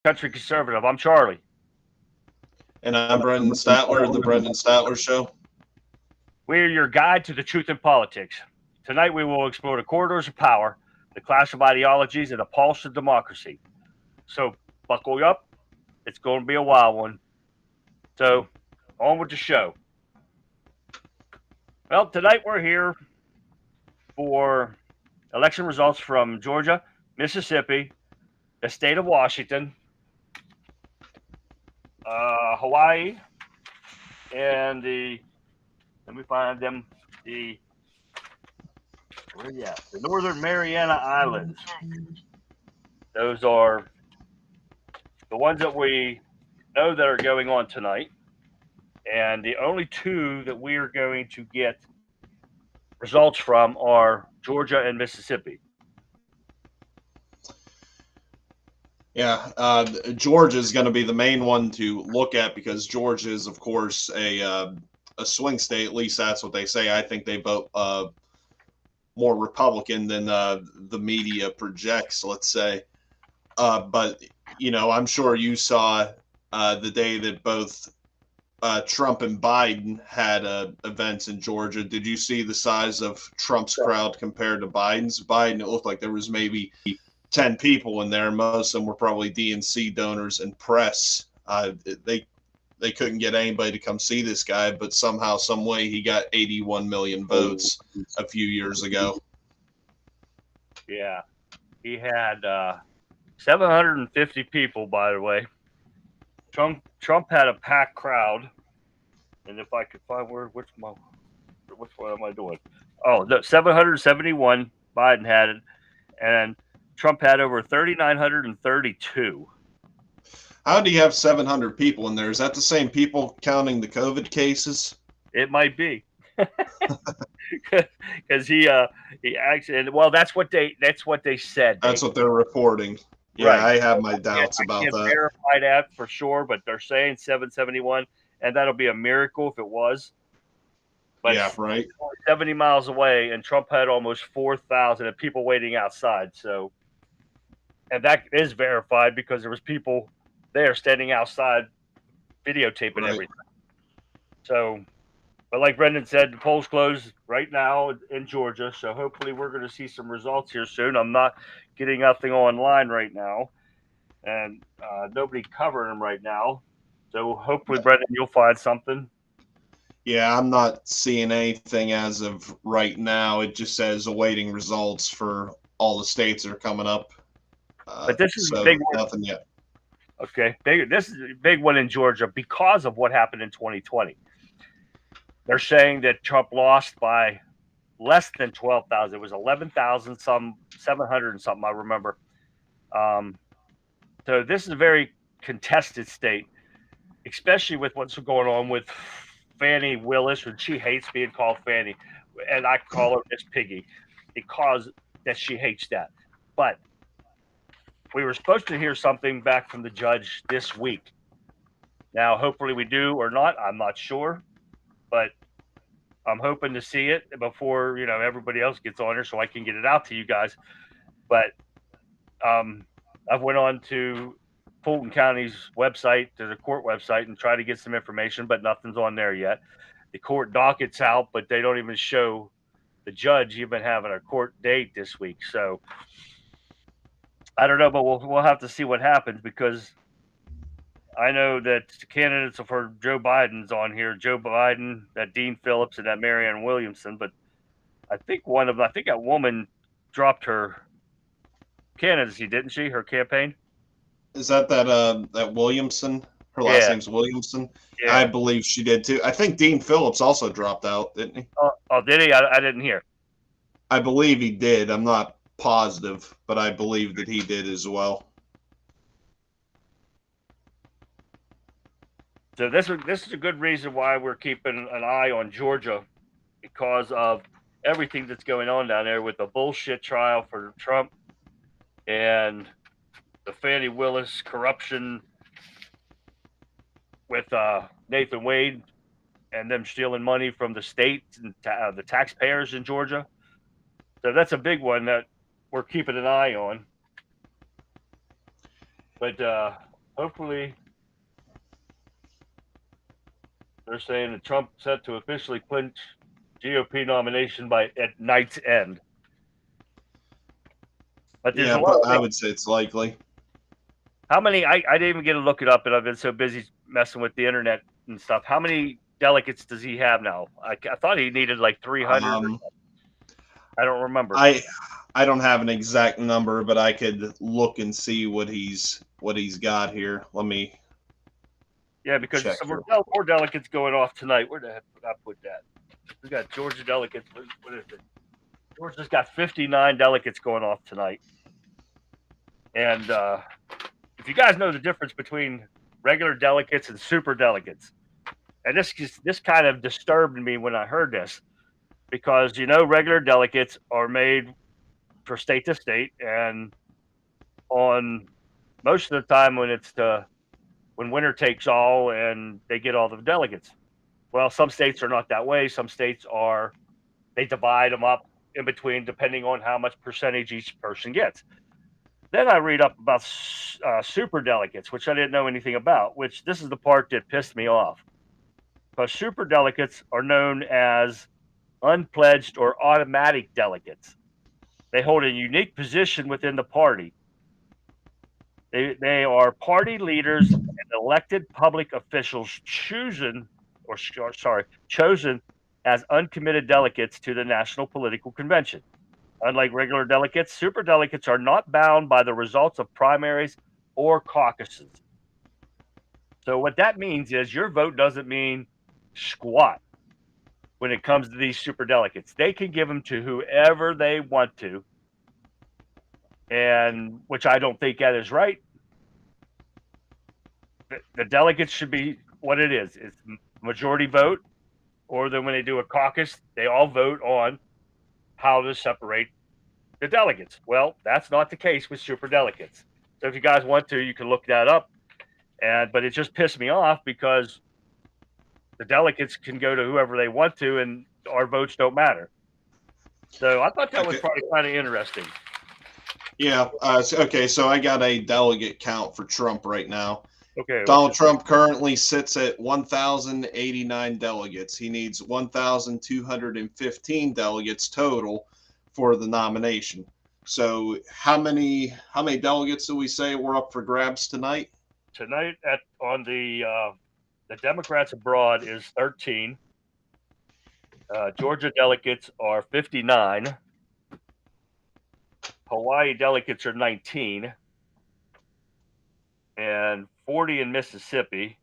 Country Conservative. I'm Charlie. And I'm Brendan Statler, The Brendan Statler Show. We're your guide to the truth in politics. Tonight we will explore the corridors of power, the clash of ideologies, and the pulse of democracy. So buckle up. It's going to be a wild one. So on with the show. Well, tonight we're here for election results from Georgia, Mississippi, the state of Washington, Hawaii, and let me find them, the Northern Mariana Islands. Those are the ones that we know that are going on tonight. And the only two that we are going to get results from are Georgia and Mississippi. Yeah, Georgia is going to be the main one to look at because Georgia is, of course, a swing state. At least that's what they say. I think they vote more Republican than the media projects, let's say. But, you know, I'm sure you saw the day that both Trump and Biden had events in Georgia. Did you see the size of Trump's crowd compared to Biden's? Biden, it looked like there was maybe 10 people in there. Most of them were probably DNC donors and press. They couldn't get anybody to come see this guy, but somehow, some way, he got 81 million votes a few years ago. Yeah, he had 750 people, by the way. Trump had a packed crowd, and if I could find which one am I doing? Oh, no, 771. Biden had it, and Trump had over 3,932. How do you have 700 people in there? Is that the same people counting the COVID cases? It might be, because he actually, well, that's what they said. That's what they're reporting. Yeah, right. I have my doubts about that. I can't verify that for sure, but they're saying 771, and that'll be a miracle if it was. But yeah, right. 70 miles away, and Trump had almost 4,000 and people waiting outside. So, and that is verified because there was people there standing outside videotaping everything. So, but like Brendan said, the polls close right now in Georgia. So hopefully we're going to see some results here soon. I'm not getting nothing online right now, and nobody covering them right now. So hopefully, Brendan, you'll find something. Yeah, I'm not seeing anything as of right now. It just says awaiting results for all the states that are coming up. But this is a big one. Nothing yet. Okay, this is a big one in Georgia because of what happened in 2020. They're saying that Trump lost by less than 12,000. It was 11,000, 700 and something, I remember. So this is a very contested state, especially with what's going on with Fannie Willis, and she hates being called Fannie, and I call her Miss Piggy because that she hates that. But we were supposed to hear something back from the judge this week. Now, hopefully we do or not. I'm not sure, but I'm hoping to see it before, you know, everybody else gets on here so I can get it out to you guys. But I've went on to Fulton County's website, to the court website, and try to get some information, but nothing's on there yet. The court docket's out, but they don't even show the judge even having a court date this week. So I don't know, but we'll have to see what happens, because I know that the candidates for Joe Biden's on here. Joe Biden, that Dean Phillips, and that Marianne Williamson. But I think that woman dropped her candidacy, didn't she? Her campaign. Is that Williamson? Her last name's Williamson. Yeah. I believe she did too. I think Dean Phillips also dropped out, didn't he? Oh, did he? I didn't hear. I believe he did. I'm not positive, but I believe that he did as well. So this is a good reason why we're keeping an eye on Georgia, because of everything that's going on down there with the bullshit trial for Trump and the Fannie Willis corruption with Nathan Wade and them stealing money from the state and the taxpayers in Georgia. So that's a big one that we're keeping an eye on. But hopefully, they're saying that Trump set to officially clinch GOP nomination by at night's end. But there's Yeah, a lot but of I things. would say it's likely. How many? I didn't even get to look it up, and I've been so busy messing with the internet and stuff. How many delegates does he have now? I thought he needed like 300. I don't remember. I don't have an exact number, but I could look and see what he's got here. Let me. Yeah, because check some here. more delegates going off tonight. Where the heck did I put that? We got Georgia delegates. What is it? Georgia's got 59 delegates going off tonight. And if you guys know the difference between regular delegates and super delegates, and this kind of disturbed me when I heard this, because regular delegates are made for state to state, and on most of the time when winner takes all and they get all the delegates. Well, some states are not that way. Some states they divide them up in between depending on how much percentage each person gets. Then I read up about super delegates, which I didn't know anything about, which this is the part that pissed me off. Because super delegates are known as unpledged or automatic delegates. They hold a unique position within the party. They are party leaders and elected public officials chosen as uncommitted delegates to the National Political Convention. Unlike regular delegates, super delegates are not bound by the results of primaries or caucuses. So what that means is your vote doesn't mean squat when it comes to these super delegates. They can give them to whoever they want to, and which I don't think that is right. The delegates should be what it is. It's majority vote, or then when they do a caucus, they all vote on how to separate the delegates. Well, that's not the case with super delegates. So if you guys want to, you can look that up. But it just pissed me off because the delegates can go to whoever they want to, and our votes don't matter. So I thought that was probably kind of interesting. Yeah. Okay. So I got a delegate count for Trump right now. Okay. Donald Trump currently sits at 1,089 delegates. He needs 1,215 delegates total for the nomination. So how many delegates do we say were up for grabs tonight? Tonight on the Democrats abroad is 13. Georgia delegates are 59. Hawaii delegates are 19. And 40 in Mississippi.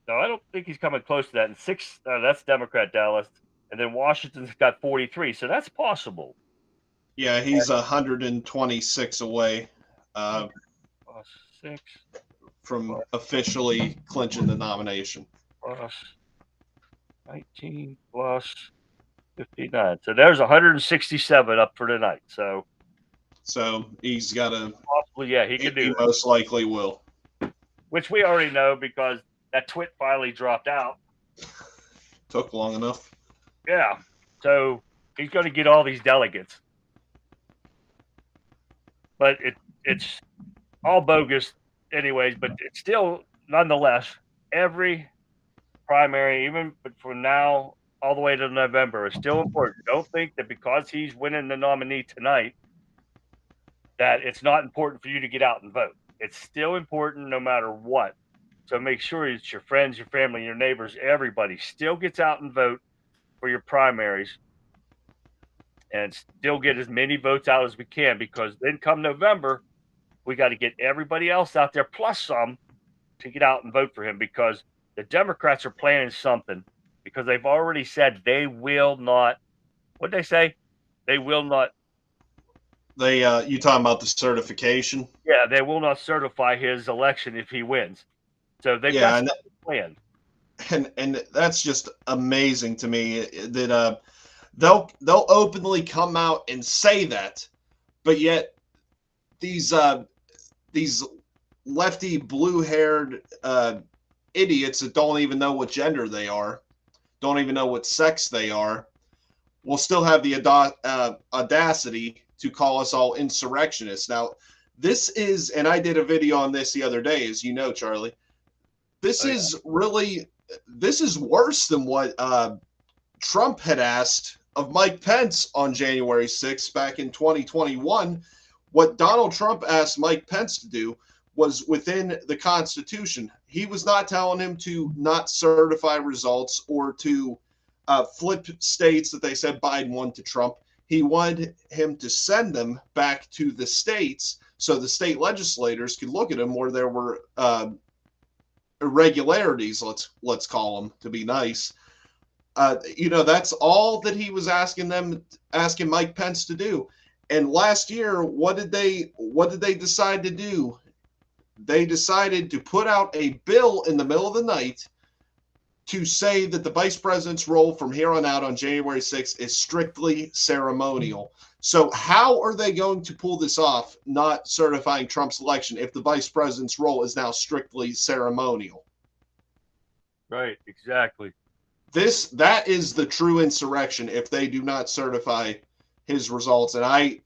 No, I don't think he's coming close to that. And 6, that's Democrat Dallas. And then Washington's got 43. So that's possible. Yeah, he's 126 away from officially clinching the nomination. Plus 19 plus 59. So there's 167 up for tonight. So he's got a possibly, yeah, he could do he it. Most likely will. Which we already know because that twit finally dropped out. Took long enough. Yeah. So he's going to get all these delegates. But it's all bogus anyways, but it's still, nonetheless, every primary, even from now all the way to November, is still important. Don't think that because he's winning the nominee tonight that it's not important for you to get out and vote. It's still important no matter what. So make sure it's your friends, your family, your neighbors, everybody still gets out and vote for your primaries and still get as many votes out as we can, because then come November, we got to get everybody else out there plus some to get out and vote for him, because the Democrats are planning something, because they've already said they will not. What'd they say? They will not. You talking about the certification? Yeah, they will not certify his election if he wins. So they've got a plan. And that's just amazing to me that they'll openly come out and say that, but yet these lefty blue-haired idiots that don't even know what gender they are, don't even know what sex they are, will still have the audacity to call us all insurrectionists. Now, this is, and I did a video on this the other day, as you know, Charlie. This is worse than what Trump had asked of Mike Pence on January 6th back in 2021. What Donald Trump asked Mike Pence to do was within the Constitution. He was not telling him to not certify results or to flip states that they said Biden won to Trump. He wanted him to send them back to the states so the state legislators could look at them where there were irregularities, let's call them to be nice. That's all that he was asking Mike Pence to do. And last year, what did they decide to do? They decided to put out a bill in the middle of the night to say that the vice president's role from here on out on January 6th is strictly ceremonial. So how are they going to pull this off, not certifying Trump's election, if the vice president's role is now strictly ceremonial? Right, exactly. That is the true insurrection if they do not certify his results. And I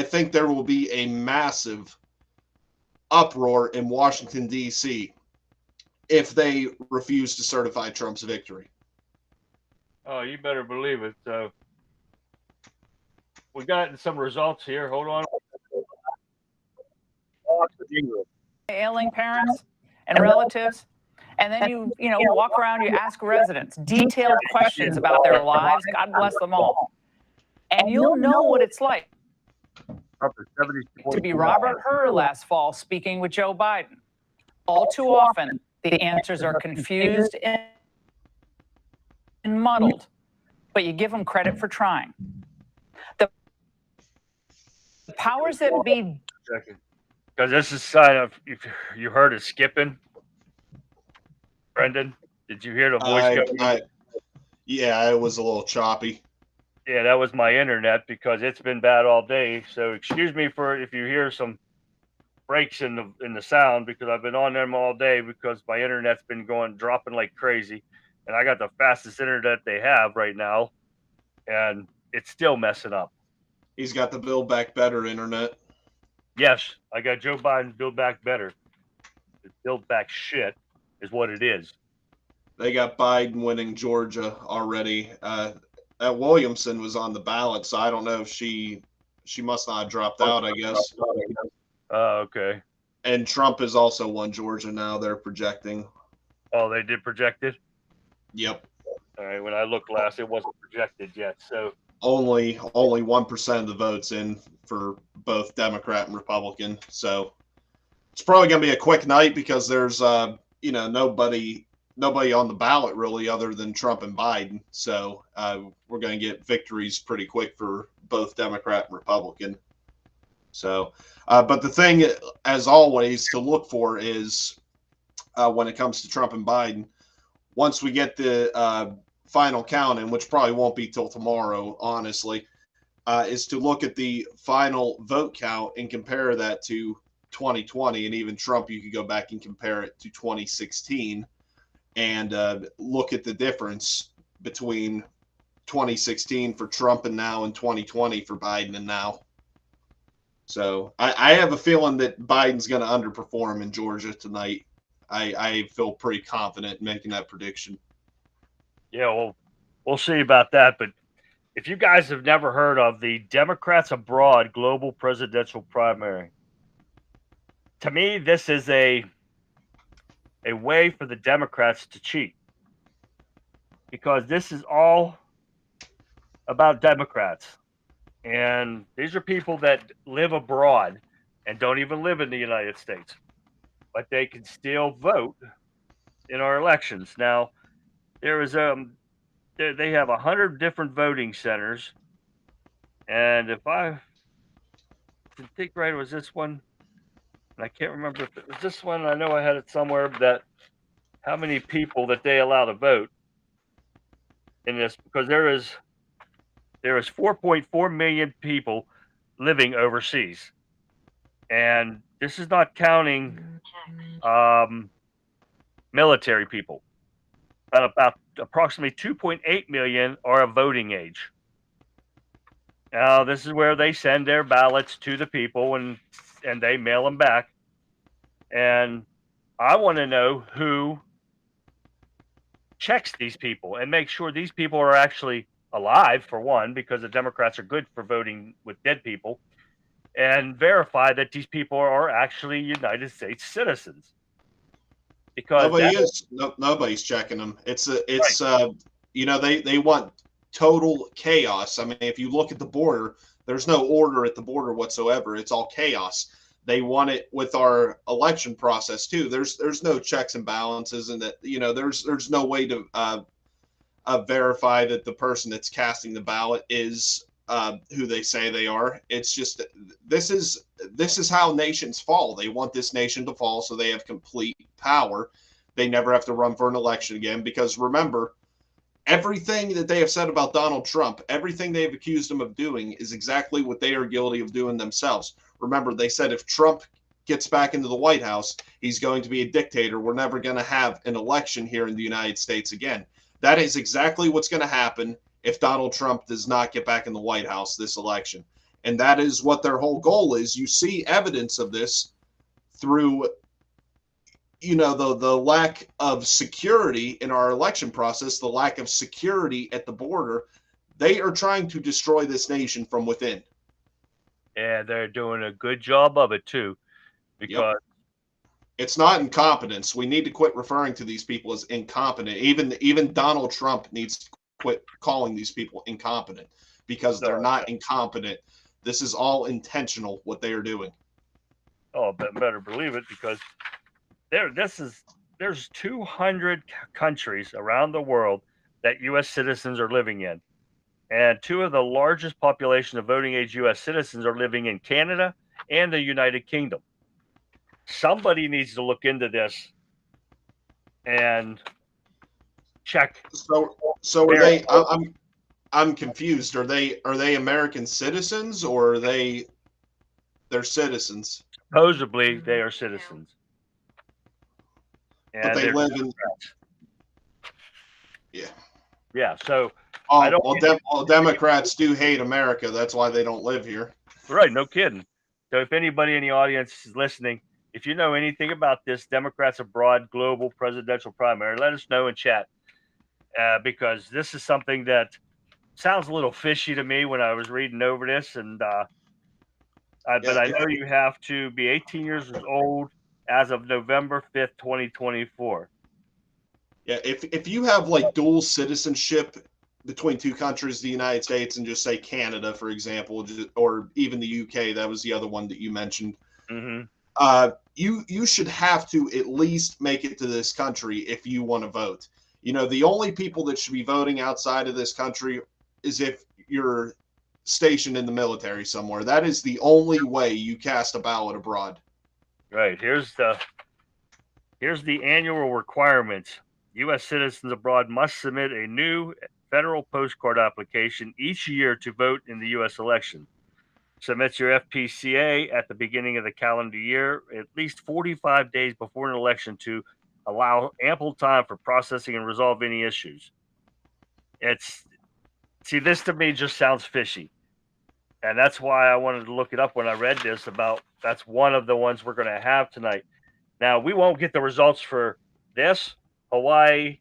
think there will be a massive uproar in Washington, D.C. if they refuse to certify Trump's victory. Oh, you better believe it. We got some results here. Hold on. Ailing parents and relatives. And then you walk around, you ask residents detailed questions about their lives. God bless them all. And you'll know what it's like to be Robert Hur last fall speaking with Joe Biden. All too often, the answers are confused and muddled, but you give them credit for trying. The powers that be. Because this is a sign of, if you heard it skipping. Brendan, did you hear the voice? Yeah, it was a little choppy. Yeah, that was my internet because it's been bad all day. So excuse me for if you hear some breaks in the sound, because I've been on them all day because my internet's been dropping like crazy, and I got the fastest internet they have right now, and it's still messing up. He's got the Build Back Better internet. Yes, I got Joe Biden's Build Back Better. It's Build Back shit is what it is. They got Biden winning Georgia already. That Williamson was on the ballot, so I don't know if she must not have dropped out, I guess. Oh, okay. And Trump has also won Georgia now, they're projecting. Oh, they did project it? Yep. All right, when I looked last, it wasn't projected yet, so. Only 1% of the votes in for both Democrat and Republican. So it's probably going to be a quick night because there's, nobody on the ballot really other than Trump and Biden. So we're going to get victories pretty quick for both Democrat and Republican. So, but the thing, as always, to look for is when it comes to Trump and Biden, once we get the final count in, which probably won't be till tomorrow, honestly, is to look at the final vote count and compare that to 2020. And even Trump, you could go back and compare it to 2016 and look at the difference between 2016 for Trump and now and 2020 for Biden and now. So I have a feeling that Biden's going to underperform in Georgia tonight. I feel pretty confident in making that prediction. Yeah, well, we'll see about that. But if you guys have never heard of the Democrats Abroad Global Presidential Primary, to me, this is a way for the Democrats to cheat, because this is all about Democrats. And these are people that live abroad and don't even live in the United States, but they can still vote in our elections. Now, there is they have 100 different voting centers, and if I think right, it was this one, and I can't remember if it was this one. I know I had it somewhere, that how many people that they allow to vote in this, because there is 4.4 million people living overseas, and this is not counting military people. About approximately 2.8 million are of voting age. Now, this is where they send their ballots to the people and they mail them back. And I want to know who checks these people and make sure these people are actually alive, for one, because the Democrats are good for voting with dead people, and verify that these people are actually United States citizens. Because Nobody's checking them. Right. They want total chaos. I mean, if you look at the border, there's no order at the border whatsoever. It's all chaos. They want it with our election process too. There's no checks and balances, and that there's no way to verify that the person that's casting the ballot is who they say they are. It's just this is how nations fall. They want this nation to fall so they have complete power. They never have to run for an election again, because remember, everything that they have said about Donald Trump, everything they've accused him of doing, is exactly what they are guilty of doing themselves. Remember, they said if Trump gets back into the White House, he's going to be a dictator. We're never going to have an election here in the United States again. That is exactly what's going to happen if Donald Trump does not get back in the White House this election. And that is what their whole goal is. You see evidence of this through the lack of security in our election process, the lack of security at the border. They are trying to destroy this nation from within. And they're doing a good job of it too, because it's not incompetence. We need to quit referring to these people as incompetent. Even Donald Trump needs to quit calling these people incompetent, because they're not incompetent. This is all intentional, what they are doing. Oh, better believe it, because there's 200 countries around the world that U.S. citizens are living in. And two of the largest population of voting age U.S. citizens are living in Canada and the United Kingdom. Somebody needs to look into this and check. So are they? I'm confused. Are they American citizens, or are they're citizens? Supposedly, they are citizens. And but they live in. Yeah. So. Democrats do hate America. That's why they don't live here. Right. No kidding. So if anybody in the audience is listening, if you know anything about this Democrats abroad global presidential primary, let us know in chat, because this is something that sounds a little fishy to me when I was reading over this. And but I know you have to be 18 years old as of November 5th, 2024. Yeah, if you have like dual citizenship between two countries, the United States and just say Canada, for example, or even the UK, that was the other one that you mentioned. Mm-hmm. You should have to at least make it to this country if you want to vote. The only people that should be voting outside of this country is if you're stationed in the military somewhere. That is the only way you cast a ballot abroad. Right. Here's the annual requirements. U.S. citizens abroad must submit a new federal postcard application each year to vote in the U.S. election. Submit your FPCA at the beginning of the calendar year, at least 45 days before an election, to allow ample time for processing and resolve any issues. This to me just sounds fishy. And that's why I wanted to look it up when I read this that's one of the ones we're going to have tonight. Now, we won't get the results for this, Hawaii,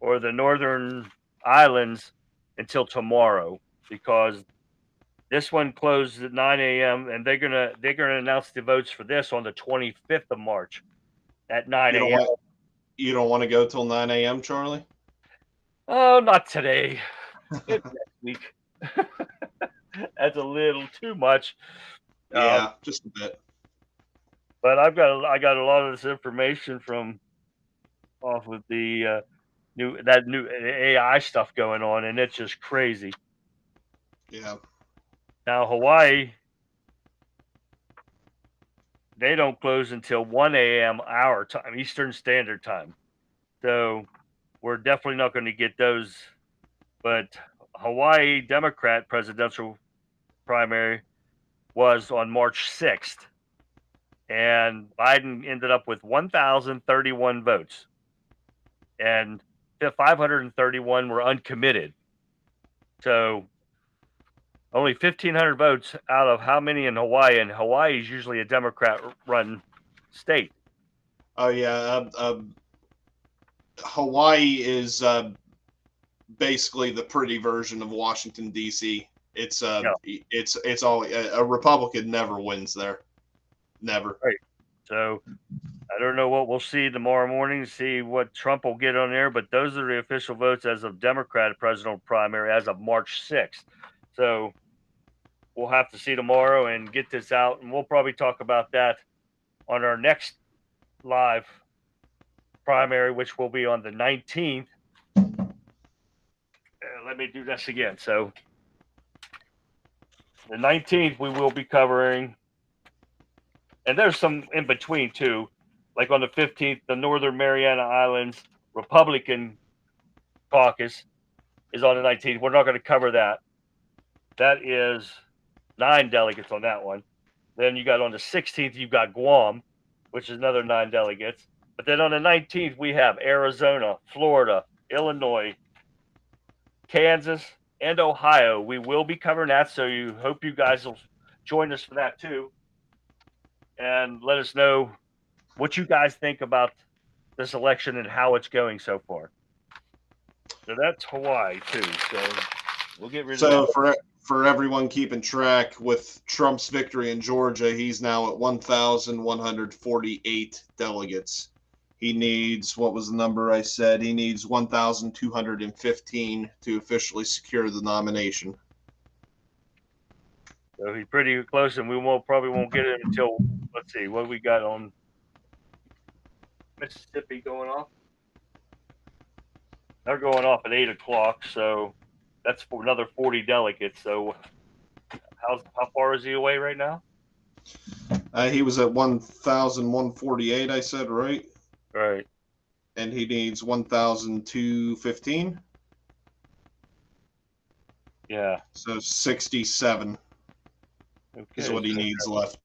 or the Northern Islands until tomorrow, because this one closed at 9 a.m. and they're gonna announce the votes for this on the 25th of March at 9 a.m. You don't want to go till 9 a.m., Charlie? Oh, not today. It's next week. That's a little too much. Yeah, just a bit. But I got a lot of this information from off of the new AI stuff going on, and it's just crazy. Yeah. Now Hawaii, they don't close until 1 a.m. our time, Eastern Standard Time. So we're definitely not going to get those. But Hawaii Democrat presidential primary was on March 6th. And Biden ended up with 1,031 votes. And 531 were uncommitted. So Only 1,500 votes out of how many in Hawaii? And Hawaii is usually a Democrat-run state. Oh yeah, Hawaii is basically the pretty version of Washington D.C. It's it's all a Republican never wins there, never. Right. So I don't know what we'll see tomorrow morning to see what Trump will get on there, but those are the official votes as of Democratic presidential primary as of March 6th. So we'll have to see tomorrow and get this out, and we'll probably talk about that on our next live primary, which will be on the 19th. Let me do this again. So the 19th, we will be covering, and there's some in between too, like on the 15th, the Northern Mariana Islands Republican caucus is on the 19th. We're not going to cover that. That is 9 delegates on that one. Then you got on the 16th, you've got Guam, which is another 9 delegates. But then on the 19th, we have Arizona, Florida, Illinois, Kansas, and Ohio. We will be covering that, so you hope you guys will join us for that too. And let us know what you guys think about this election and how it's going so far. So that's Hawaii too. So we'll get rid of that. So for everyone keeping track, with Trump's victory in Georgia, he's now at 1,148 delegates. He needs, what was the number I said? He needs 1,215 to officially secure the nomination. So he's pretty close, and we probably won't get it until, let's see, what we got on Mississippi going off. They're going off at 8 o'clock, so that's for another 40 delegates. So how far is he away right now? He was at 1,148, I said, right? Right. And he needs 1,215. Yeah. So 67 is what he needs left.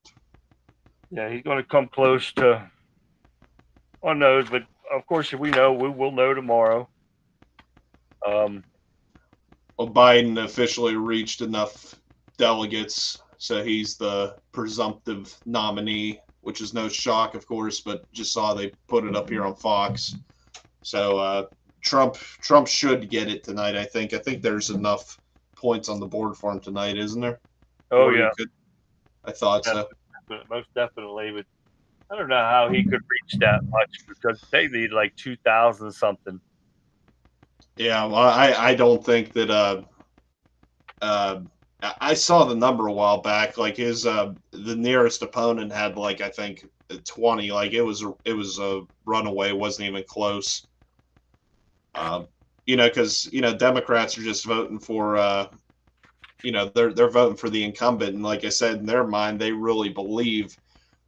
Yeah, he's going to come close to on those, but of course, we will know tomorrow. Well, Biden officially reached enough delegates, so he's the presumptive nominee, which is no shock, of course, but just saw they put it up here on Fox. So Trump should get it tonight, I think. I think there's enough points on the board for him tonight, isn't there? Oh, yeah. I thought so. Most definitely, but I don't know how he could reach that much because they need like 2,000 something. Yeah, well, I don't think that I saw the number a while back. Like his the nearest opponent had like I think 20. Like it was a runaway. Wasn't even close. Because Democrats are just voting for they're voting for the incumbent, and like I said, in their mind, they really believe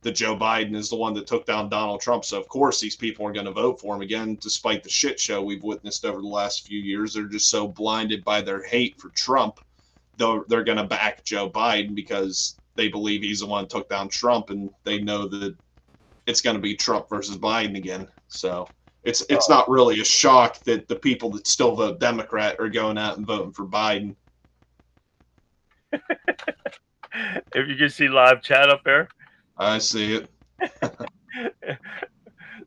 that Joe Biden is the one that took down Donald Trump. So of course these people are going to vote for him again, despite the shit show we've witnessed over the last few years. They're just so blinded by their hate for Trump, though they're going to back Joe Biden because they believe he's the one that took down Trump, and they know that it's going to be Trump versus Biden again. So it's not really a shock that the people that still vote Democrat are going out and voting for Biden. If you can see live chat up there. I see it.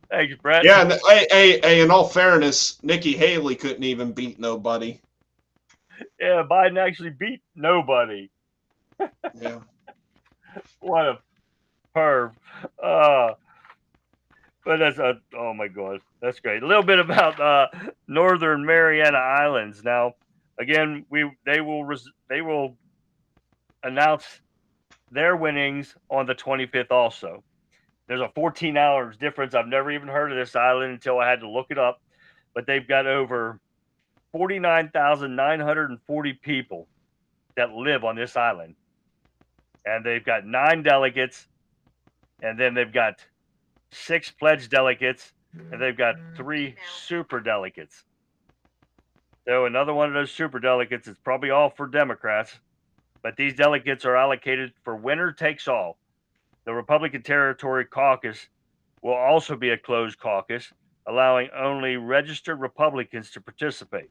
Thanks, Brett. Yeah, and hey, in all fairness, Nikki Haley couldn't even beat nobody. Yeah, Biden actually beat nobody. Yeah. What a perv. But that's oh my God, that's great. A little bit about Northern Mariana Islands. Now, again, they will announce their winnings on the 25th also. There's a 14 hours difference. I've never even heard of this island until I had to look it up. But they've got over 49,940 people that live on this island. And they've got 9 delegates. And then they've got 6 pledged delegates. And they've got 3 super delegates. So another one of those super delegates is probably all for Democrats. But these delegates are allocated for winner takes all. The Republican Territory Caucus will also be a closed caucus, allowing only registered Republicans to participate.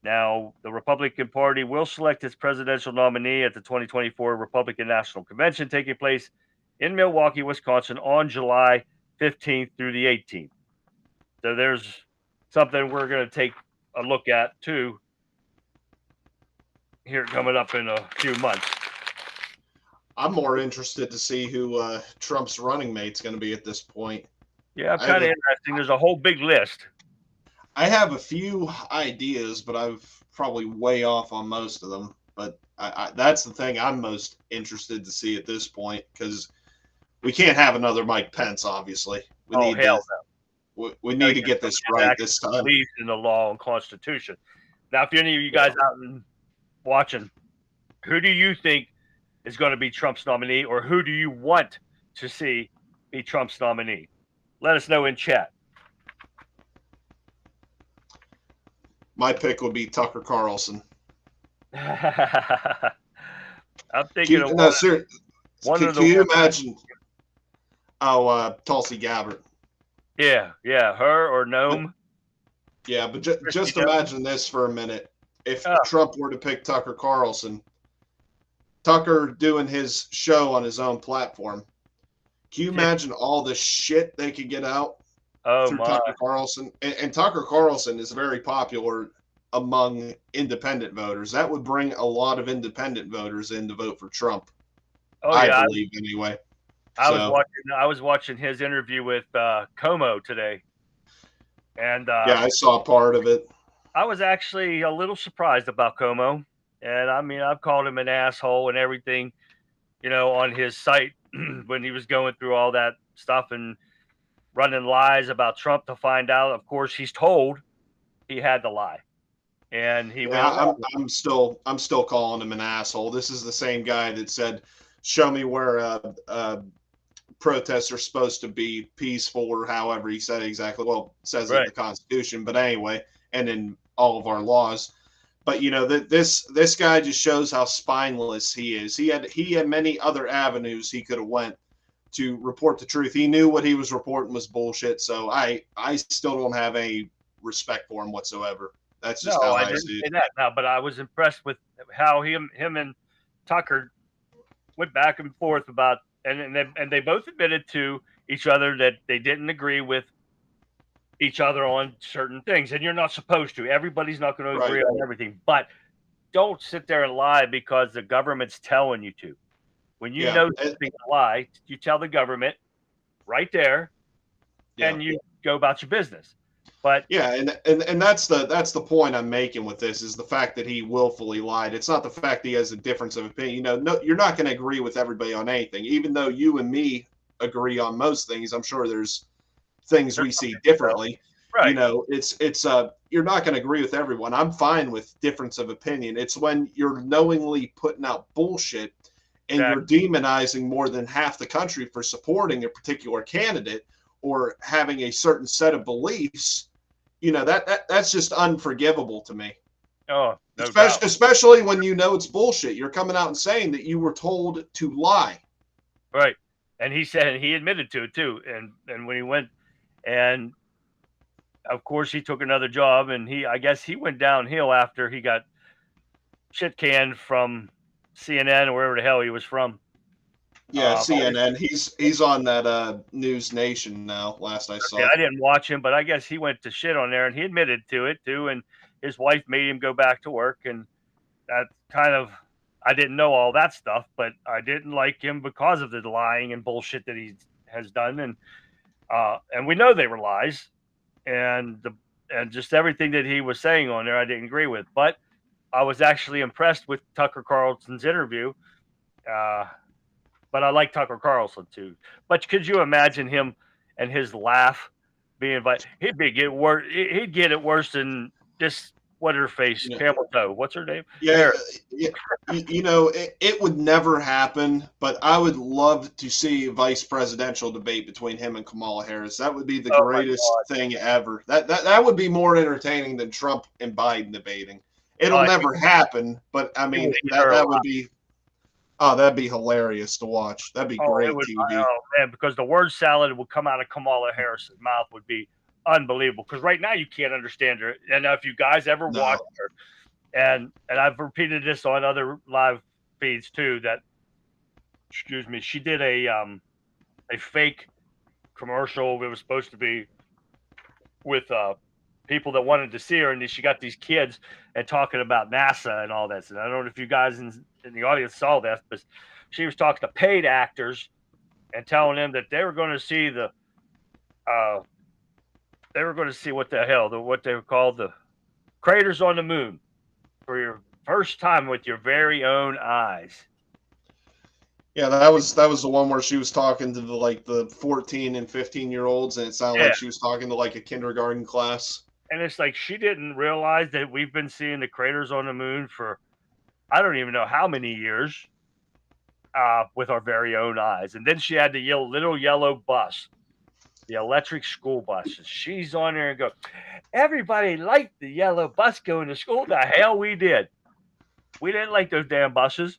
Now, the Republican Party will select its presidential nominee at the 2024 Republican National Convention taking place in Milwaukee, Wisconsin on July 15th through the 18th. So there's something we're going to take a look at too here coming up in a few months. I'm more interested to see who Trump's running mate's going to be at this point. Yeah, kind of interesting. There's a whole big list. I have a few ideas, but I've probably way off on most of them. But that's the thing I'm most interested to see at this point, because we can't have another Mike Pence, obviously. We need to get this right this time. Believe in the law and Constitution. Now, if any of you guys out and watching, who do you think is going to be Trump's nominee, or who do you want to see be Trump's nominee? Let us know in chat. My pick would be Tucker Carlson. I'm thinking Can you imagine? Tulsi Gabbard. Yeah, her or Noam. Yeah, but just imagine this for a minute. If Trump were to pick Tucker Carlson, Tucker doing his show on his own platform, can you imagine all the shit they could get out through Tucker Carlson? And Tucker Carlson is very popular among independent voters. That would bring a lot of independent voters in to vote for Trump. I believe anyway. I was watching his interview with Como today, and I saw part of it. I was actually a little surprised about Como, and I mean, I've called him an asshole and everything, on his site when he was going through all that stuff and running lies about Trump to find out. Of course, he's told he had to lie, and he went. I'm still calling him an asshole. This is the same guy that said, "Show me where protests are supposed to be peaceful," or however he said it exactly. Well, it says it in the Constitution, but anyway, and in all of our laws. But this guy just shows how spineless he is. He had many other avenues he could have went to report the truth. He knew what he was reporting was bullshit. So I still don't have any respect for him whatsoever. That's just how I see it. No, but I was impressed with how him and Tucker went back and forth about, and they both admitted to each other that they didn't agree with each other on certain things, and you're not supposed to. Everybody's not going to agree on everything, but don't sit there and lie because the government's telling you to. When you know something's a lie, you tell the government right there, and you go about your business. But and that's the point I'm making with this, is the fact that he willfully lied. It's not the fact that he has a difference of opinion. No, you're not going to agree with everybody on anything, even though you and me agree on most things. I'm sure there's things we see differently. Right. It's you're not going to agree with everyone. I'm fine with difference of opinion. It's when you're knowingly putting out bullshit and you're demonizing more than half the country for supporting a particular candidate or having a certain set of beliefs. That's just unforgivable to me. Oh, no especially when it's bullshit. You're coming out and saying that you were told to lie. Right. And he said, he admitted to it too. And when he went, and of course he took another job, and I guess he went downhill after he got shit canned from CNN or wherever the hell he was from. Yeah, CNN. He's on that News Nation now. Last I saw. Yeah, I didn't watch him, but I guess he went to shit on there, and he admitted to it too. And his wife made him go back to work, and that kind of, I didn't know all that stuff, but I didn't like him because of the lying and bullshit that he has done, and we know they were lies, and just everything that he was saying on there, I didn't agree with. But I was actually impressed with Tucker Carlson's interview. But I like Tucker Carlson too. But could you imagine him and his laugh being invited? He'd get it worse than this. What her face? Camel toe. What's her name? Yeah. It would never happen. But I would love to see a vice presidential debate between him and Kamala Harris. That would be the greatest thing ever. That would be more entertaining than Trump and Biden debating. It'll never happen. But I mean, that would be. Oh, that'd be hilarious to watch. That'd be great TV. Oh, man, because the word salad would come out of Kamala Harris's mouth would be unbelievable. Because right now you can't understand her. And if you guys ever No. watch her, and I've repeated this on other live feeds too, that excuse me, she did a fake commercial. It was supposed to be with people that wanted to see her, and she got these kids and talking about NASA and all this. And I don't know if you guys in the audience saw this, but she was talking to paid actors and telling them that they were going to see what they were called, the craters on the moon, for your first time with your very own eyes. Yeah, that was the one where she was talking to the 14 and 15-year-olds, and it sounded like she was talking to like a kindergarten class. And it's like she didn't realize that we've been seeing the craters on the moon for I don't even know how many years with our very own eyes. And then she had the little yellow bus, the electric school bus. And she's on there and go, everybody liked the yellow bus going to school. The hell we did. We didn't like those damn buses.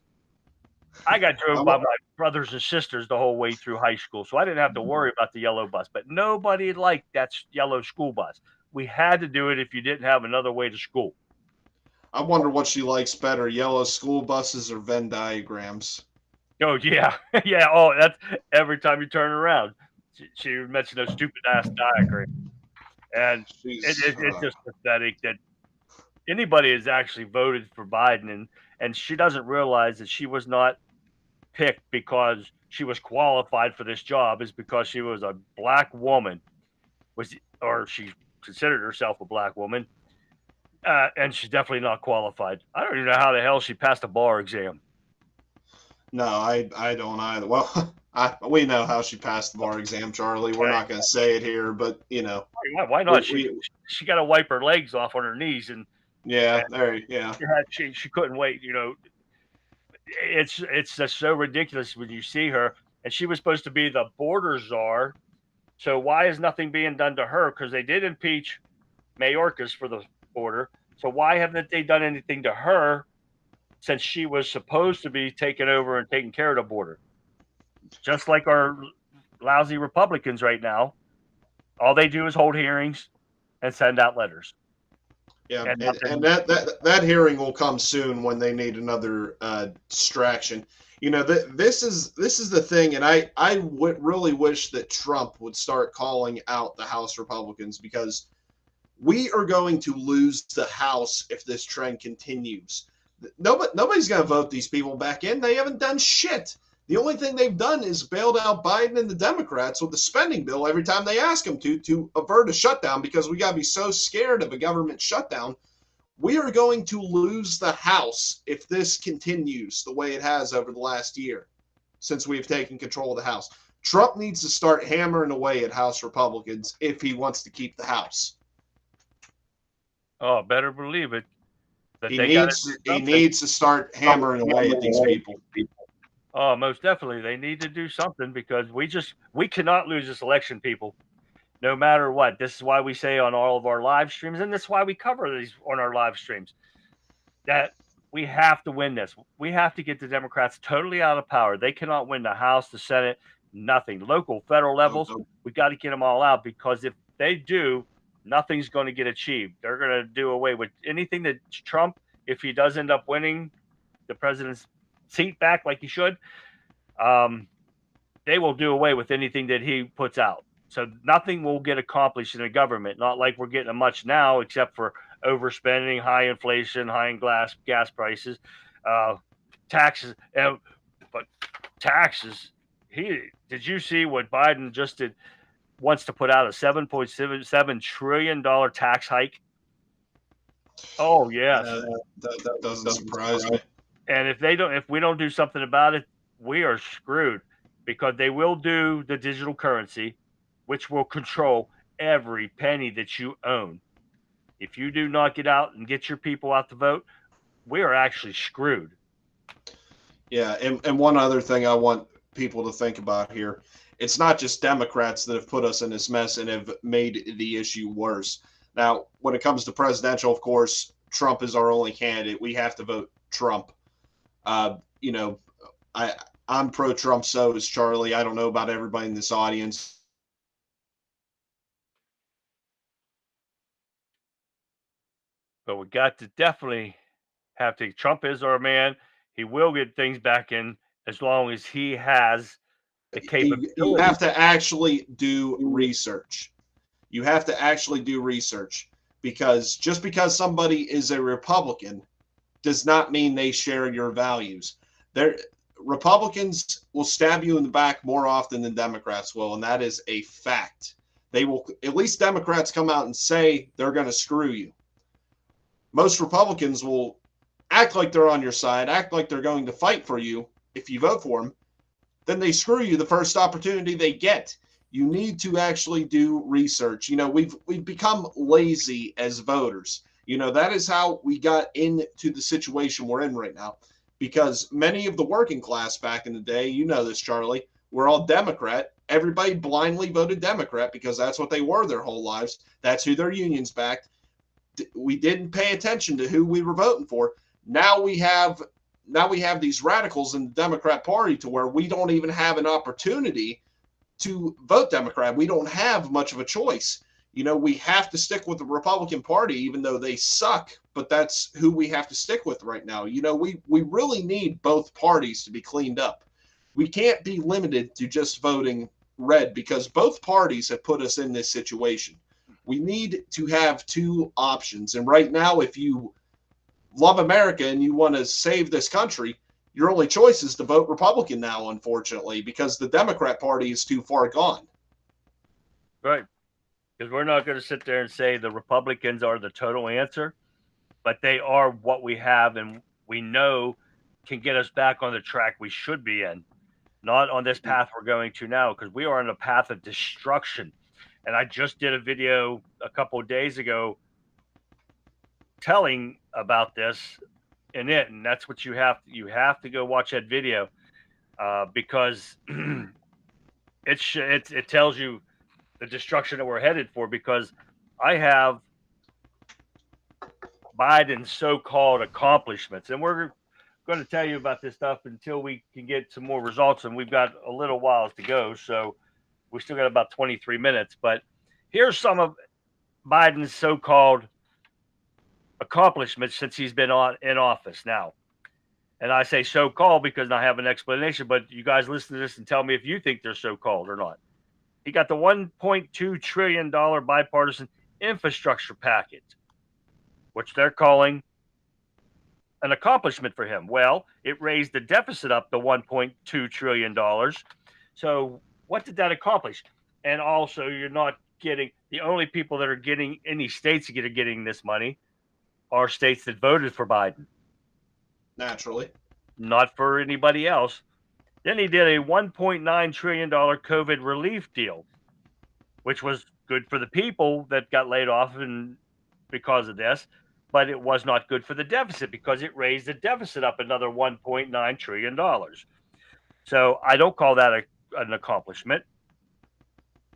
I got drove by my brothers and sisters the whole way through high school, so I didn't have to worry about the yellow bus. But nobody liked that yellow school bus. We had to do it if you didn't have another way to school. I wonder what she likes better, yellow school buses or Venn diagrams. Oh, yeah. Yeah. Oh, that's every time you turn around. She mentioned those stupid ass diagrams. And it's just pathetic that anybody has actually voted for Biden, and she doesn't realize that she was not picked because she was qualified for this job, is because she was a black woman, or she considered herself a black woman, and she's definitely not qualified. I don't even know how the hell she passed a bar exam. No, I don't either. Well, we know how she passed the bar exam, Charlie. We're not going to say it here, but you know. Why not? She got to wipe her legs off on her knees, and she couldn't wait. You know, it's just so ridiculous when you see her, and she was supposed to be the border czar. So why is nothing being done to her? Because they did impeach Mayorkas for the border. So why haven't they done anything to her since she was supposed to be taking over and taking care of the border? Just like our lousy Republicans right now, all they do is hold hearings and send out letters. Yeah, and that hearing will come soon when they need another distraction. You know, this is the thing, and I really wish that Trump would start calling out the House Republicans, because we are going to lose the House if this trend continues. Nobody's going to vote these people back in. They haven't done shit. The only thing they've done is bailed out Biden and the Democrats with the spending bill every time they ask them to avert a shutdown, because we got to be so scared of a government shutdown. We are going to lose the House if this continues the way it has over the last year since we've taken control of the House. Trump needs to start hammering away at House Republicans if he wants to keep the House. Oh, better believe it. He needs to start hammering away at these people. Oh, most definitely. They need to do something, because we cannot lose this election, people, no matter what. This is why we say on all of our live streams, and that's why we cover these on our live streams, that we have to win this. We have to get the Democrats totally out of power. They cannot win the House, the Senate, nothing. Local, federal levels, we got to get them all out, because if they do, nothing's going to get achieved. They're going to do away with anything that Trump, if he does end up winning the president's seat back like he should, they will do away with anything that he puts out. So nothing will get accomplished in the government, not like we're getting much now, except for overspending, high inflation, high gas prices, taxes. But taxes, did you see what Biden just did? Wants to put out a $7.77 trillion tax hike. Oh, yes. That doesn't surprise me. And if we don't do something about it, we are screwed, because they will do the digital currency, which will control every penny that you own. If you do not get out and get your people out to vote, we are actually screwed. Yeah, and one other thing I want people to think about here. It's not just Democrats that have put us in this mess and have made the issue worse. Now, when it comes to presidential, of course, Trump is our only candidate. We have to vote Trump. You know, I'm pro-Trump, so is Charlie. I don't know about everybody in this audience. but we got to definitely have to. Trump is our man. He will get things back in as long as he has the capability. You have to actually do research. You have to actually do research, because just because somebody is a Republican does not mean they share your values. Republicans will stab you in the back more often than Democrats will, and that is a fact. They will, at least Democrats come out and say they're going to screw you. Most Republicans will act like they're on your side, act like they're going to fight for you if you vote for them. Then they screw you the first opportunity they get. You need to actually do research. We've become lazy as voters. That is how we got into the situation we're in right now, because many of the working class back in the day, this, Charlie, were all Democrat. Everybody blindly voted Democrat because that's what they were their whole lives. That's who their unions backed. We didn't pay attention to who we were voting for. Now we have these radicals in the Democrat Party to where we don't even have an opportunity to vote Democrat. We don't have much of a choice. We have to stick with the Republican Party, even though they suck, but that's who we have to stick with right now. We really need both parties to be cleaned up. We can't be limited to just voting red, because both parties have put us in this situation. We need to have two options. And right now, if you love America and you want to save this country, your only choice is to vote Republican now, unfortunately, because the Democrat Party is too far gone. Right. Because we're not going to sit there and say the Republicans are the total answer, but they are what we have and we know can get us back on the track we should be in, not on this path we're going to now, because we are on a path of destruction. And I just did a video a couple of days ago telling about this in it, and that's what you have to go watch that video, because it tells you the destruction that we're headed for. Because I have Biden's so-called accomplishments, and we're going to tell you about this stuff until we can get some more results, and we've got a little while to go, so we still got about 23 minutes. But here's some of Biden's so-called accomplishments since he's been in office now. And I say so-called because I have an explanation, but you guys listen to this and tell me if you think they're so-called or not. He got the $1.2 trillion bipartisan infrastructure package, which they're calling an accomplishment for him. Well, it raised the deficit up to $1.2 trillion. So what did that accomplish? And also, you're not getting, the only people that are getting, any states that are getting this money are states that voted for Biden. Naturally. Not for anybody else. Then he did a $1.9 trillion COVID relief deal, which was good for the people that got laid off and because of this, but it was not good for the deficit because it raised the deficit up another $1.9 trillion. So I don't call that an accomplishment.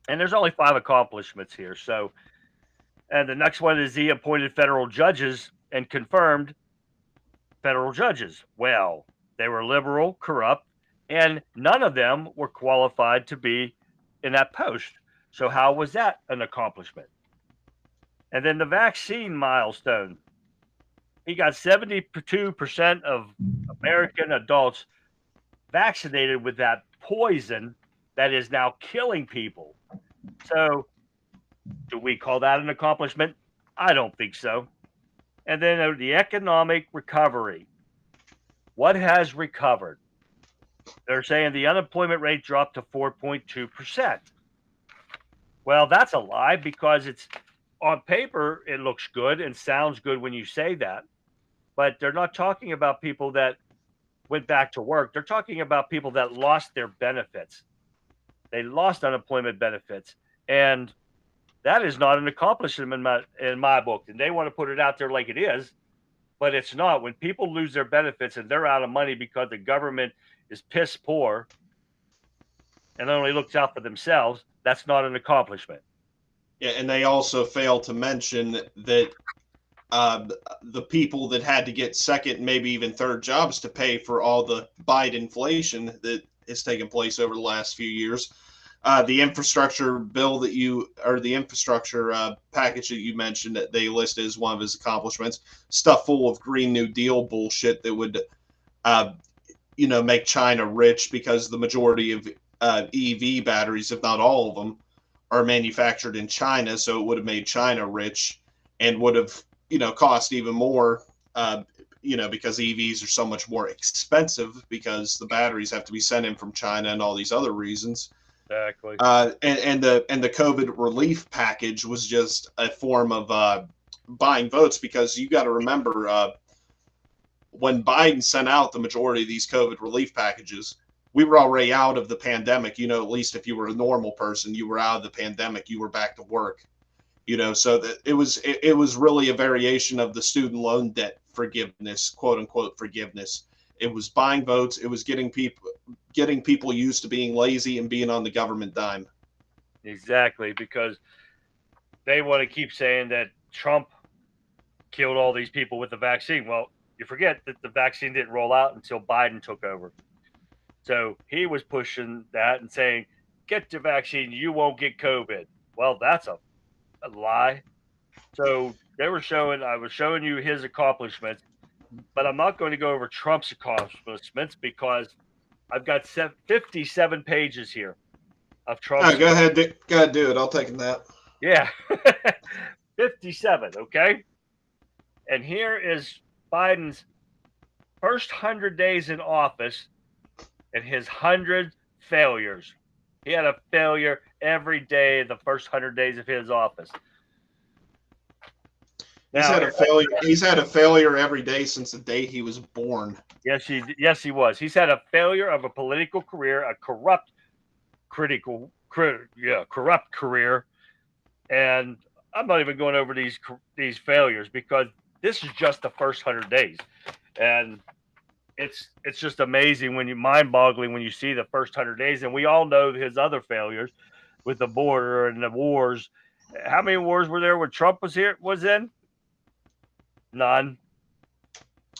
And there's only 5 accomplishments here. So, and the next one is he appointed federal judges and confirmed federal judges. Well, they were liberal, corrupt, and none of them were qualified to be in that post. So how was that an accomplishment? And then the vaccine milestone. He got 72% of American adults vaccinated with that poison that is now killing people. So do we call that an accomplishment? I don't think so. And then the economic recovery. What has recovered? They're saying the unemployment rate dropped to 4.2%. Well, that's a lie because it's on paper, it looks good and sounds good when you say that. But they're not talking about people that went back to work. They're talking about people that lost their benefits. They lost unemployment benefits. And that is not an accomplishment in my book. And they want to put it out there like it is, but it's not. When people lose their benefits and they're out of money because the government is piss poor and only looks out for themselves, that's not an accomplishment. Yeah, and they also fail to mention that the people that had to get second, maybe even third jobs to pay for all the Biden inflation that has taken place over the last few years, The infrastructure bill the infrastructure package that you mentioned that they listed as one of his accomplishments, stuff full of Green New Deal bullshit that would, make China rich because the majority of EV batteries, if not all of them, are manufactured in China. So it would have made China rich and would have, cost even more, because EVs are so much more expensive because the batteries have to be sent in from China and all these other reasons. Exactly. And the COVID relief package was just a form of buying votes, because you got to remember when Biden sent out the majority of these COVID relief packages, we were already out of the pandemic. At least if you were a normal person, you were out of the pandemic, you were back to work. So that it was really a variation of the student loan debt forgiveness, quote unquote forgiveness. It was buying votes. It was getting people used to being lazy and being on the government dime. Exactly, because they want to keep saying that Trump killed all these people with the vaccine. Well, you forget that the vaccine didn't roll out until Biden took over. So he was pushing that and saying, get the vaccine, you won't get COVID. Well, that's a lie. So I was showing you his accomplishments, but I'm not going to go over Trump's accomplishments because I've got 57 pages here of Trump's. Go ahead, do it. I'll take that. Yeah, 57. Okay, and here is Biden's first 100 days in office and his 100 failures. He had a failure every day the first 100 days of his office. He's had a failure every day since the day he was born. Yes, he was. He's had a failure of a political career, a corrupt career, and I'm not even going over these failures because this is just the first 100 days, and it's just amazing mind-boggling when you see the first 100 days, and we all know his other failures with the border and the wars. How many wars were there when Trump was in? None.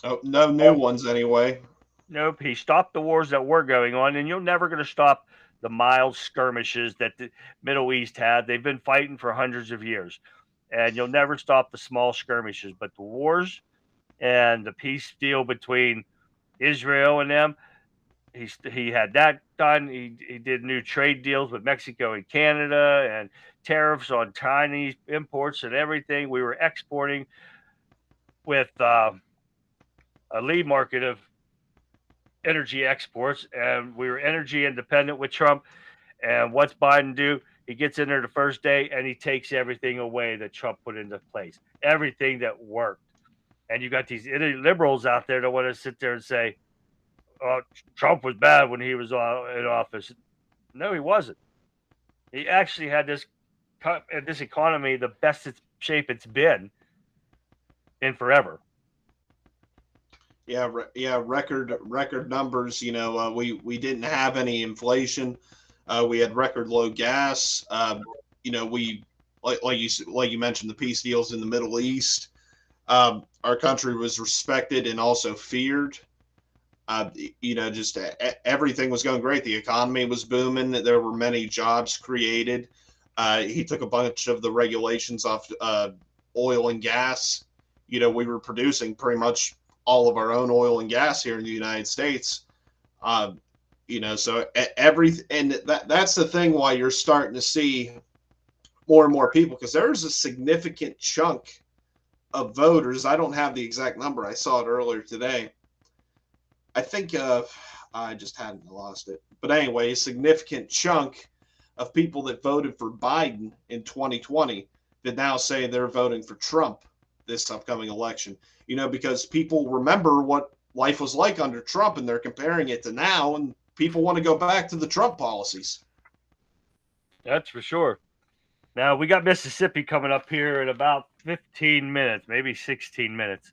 Oh, no new ones anyway. Nope. He stopped the wars that were going on, and you're never going to stop the mild skirmishes that the Middle East had. They've been fighting for hundreds of years, and you'll never stop the small skirmishes. But the wars and the peace deal between Israel and them, he had that done. He did new trade deals with Mexico and Canada, and tariffs on Chinese imports and everything. We were exporting with a lead market of energy exports, and we were energy independent with Trump. And what's Biden do? He gets in there the first day and he takes everything away that Trump put into place, everything that worked. And you got these liberals out there that want to sit there and say, oh, Trump was bad when he was in office. No, he wasn't. He actually had this economy the best shape it's been in forever. Yeah, record numbers. We didn't have any inflation. We had record low gas. We like you mentioned the peace deals in the Middle East. Our country was respected and also feared. Just everything was going great. The economy was booming. There were many jobs created. He took a bunch of the regulations off oil and gas. We were producing pretty much all of our own oil and gas here in the United States. So that's the thing why you're starting to see more and more people, because there's a significant chunk of voters. I don't have the exact number. I saw it earlier today. I think I just hadn't lost it. But anyway, a significant chunk of people that voted for Biden in 2020 that now say they're voting for Trump this upcoming election, because people remember what life was like under Trump and they're comparing it to now, and people want to go back to the Trump policies. That's for sure. Now we got Mississippi coming up here in about 15 minutes, maybe 16 minutes.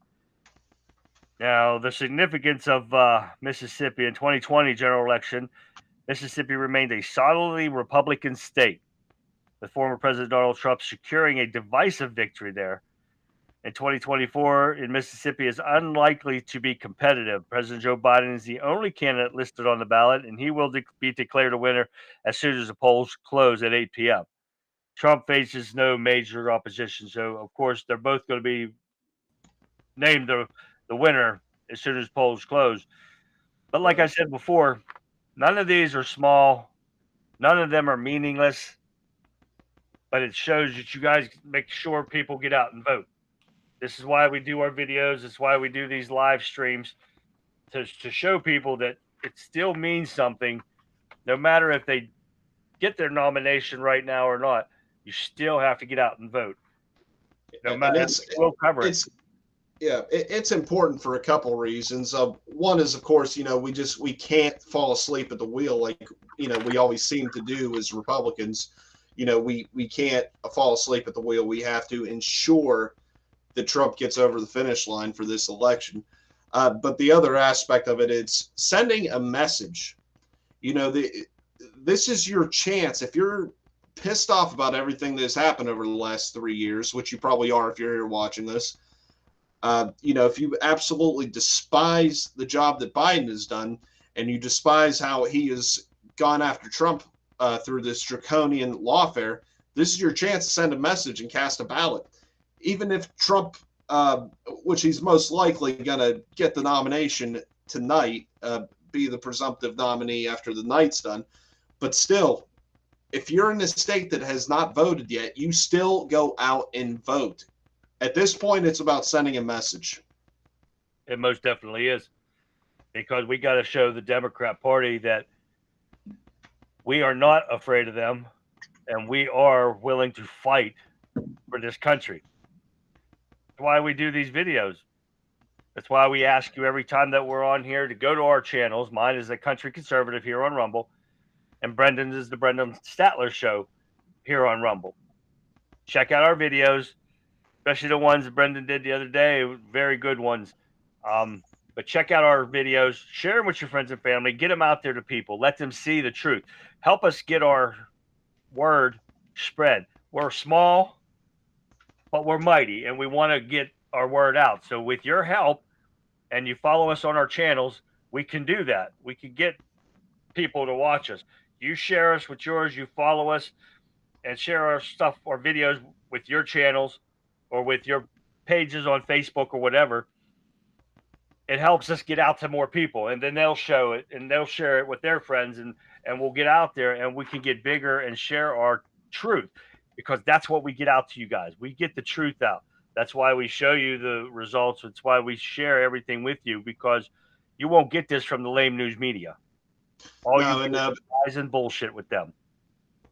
Now, the significance of Mississippi in 2020 general election, Mississippi remained a solidly Republican state, with former President Donald Trump securing a divisive victory there. in 2024 in Mississippi is unlikely to be competitive. President Joe Biden is the only candidate listed on the ballot, and he will be declared a winner as soon as the polls close at 8 p.m. Trump faces no major opposition, so of course they're both going to be named the winner as soon as polls close. But like I said before, none of these are small, none of them are meaningless, but it shows that you guys make sure people get out and vote. This is why we do our videos. It's why we do these live streams to show people that it still means something, no matter if they get their nomination right now or not. You still have to get out and vote. No matter, we'll cover it. It's important for a couple reasons. One is, of course, we can't fall asleep at the wheel like we always seem to do as Republicans. We can't fall asleep at the wheel. We have to ensure that Trump gets over the finish line for this election. But the other aspect of it is sending a message. This is your chance. If you're pissed off about everything that's happened over the last 3 years, which you probably are if you're here watching this, if you absolutely despise the job that Biden has done and you despise how he has gone after Trump through this draconian lawfare, this is your chance to send a message and cast a ballot. Even if Trump, which he's most likely going to get the nomination tonight, be the presumptive nominee after the night's done, but still, if you're in a state that has not voted yet, you still go out and vote. At this point, it's about sending a message. It most definitely is, because we got to show the Democrat Party that we are not afraid of them and we are willing to fight for this country. That's why we do these videos. That's why we ask you every time that we're on here to go to our channels. Mine is the Country Conservative here on Rumble, and Brendan's is the Brendan Statler Show here on Rumble. Check out our videos, especially the ones that Brendan did the other day. Very good ones. But check out our videos. Share them with your friends and family. Get them out there to people. Let them see the truth. Help us get our word spread. We're small, but we're mighty, and we want to get our word out. So with your help, and you follow us on our channels, we can do that. We can get people to watch us. You share us with yours, you follow us, and share our stuff, our videos with your channels or with your pages on Facebook or whatever. It helps us get out to more people, and then they'll show it and they'll share it with their friends, and we'll get out there and we can get bigger and share our truth, because that's what we get out to you guys. We get the truth out. That's why we show you the results. It's why we share everything with you, because you won't get this from the lame news media. All you get is lies and bullshit with them.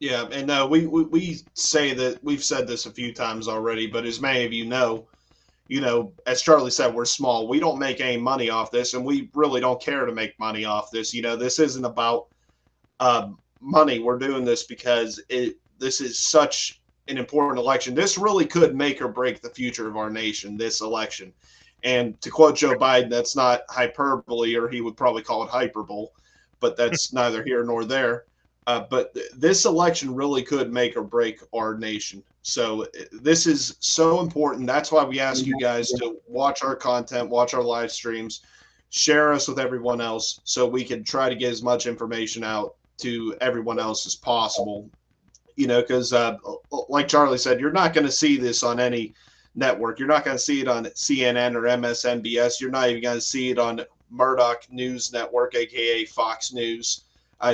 Yeah, and we say that, we've said this a few times already, but as many of you know, as Charlie said, we're small. We don't make any money off this, and we really don't care to make money off this. This isn't about money. We're doing this because this is such an important election. This really could make or break the future of our nation, this election. And to quote Joe Biden, that's not hyperbole, or he would probably call it hyperbole, but that's neither here nor there. But this election really could make or break our nation. So this is so important. That's why we ask you guys to watch our content, watch our live streams, share us with everyone else, so we can try to get as much information out to everyone else as possible. Because like Charlie said, you're not going to see this on any network. You're not going to see it on CNN or MSNBS. You're not even going to see it on Murdoch News Network, aka Fox News.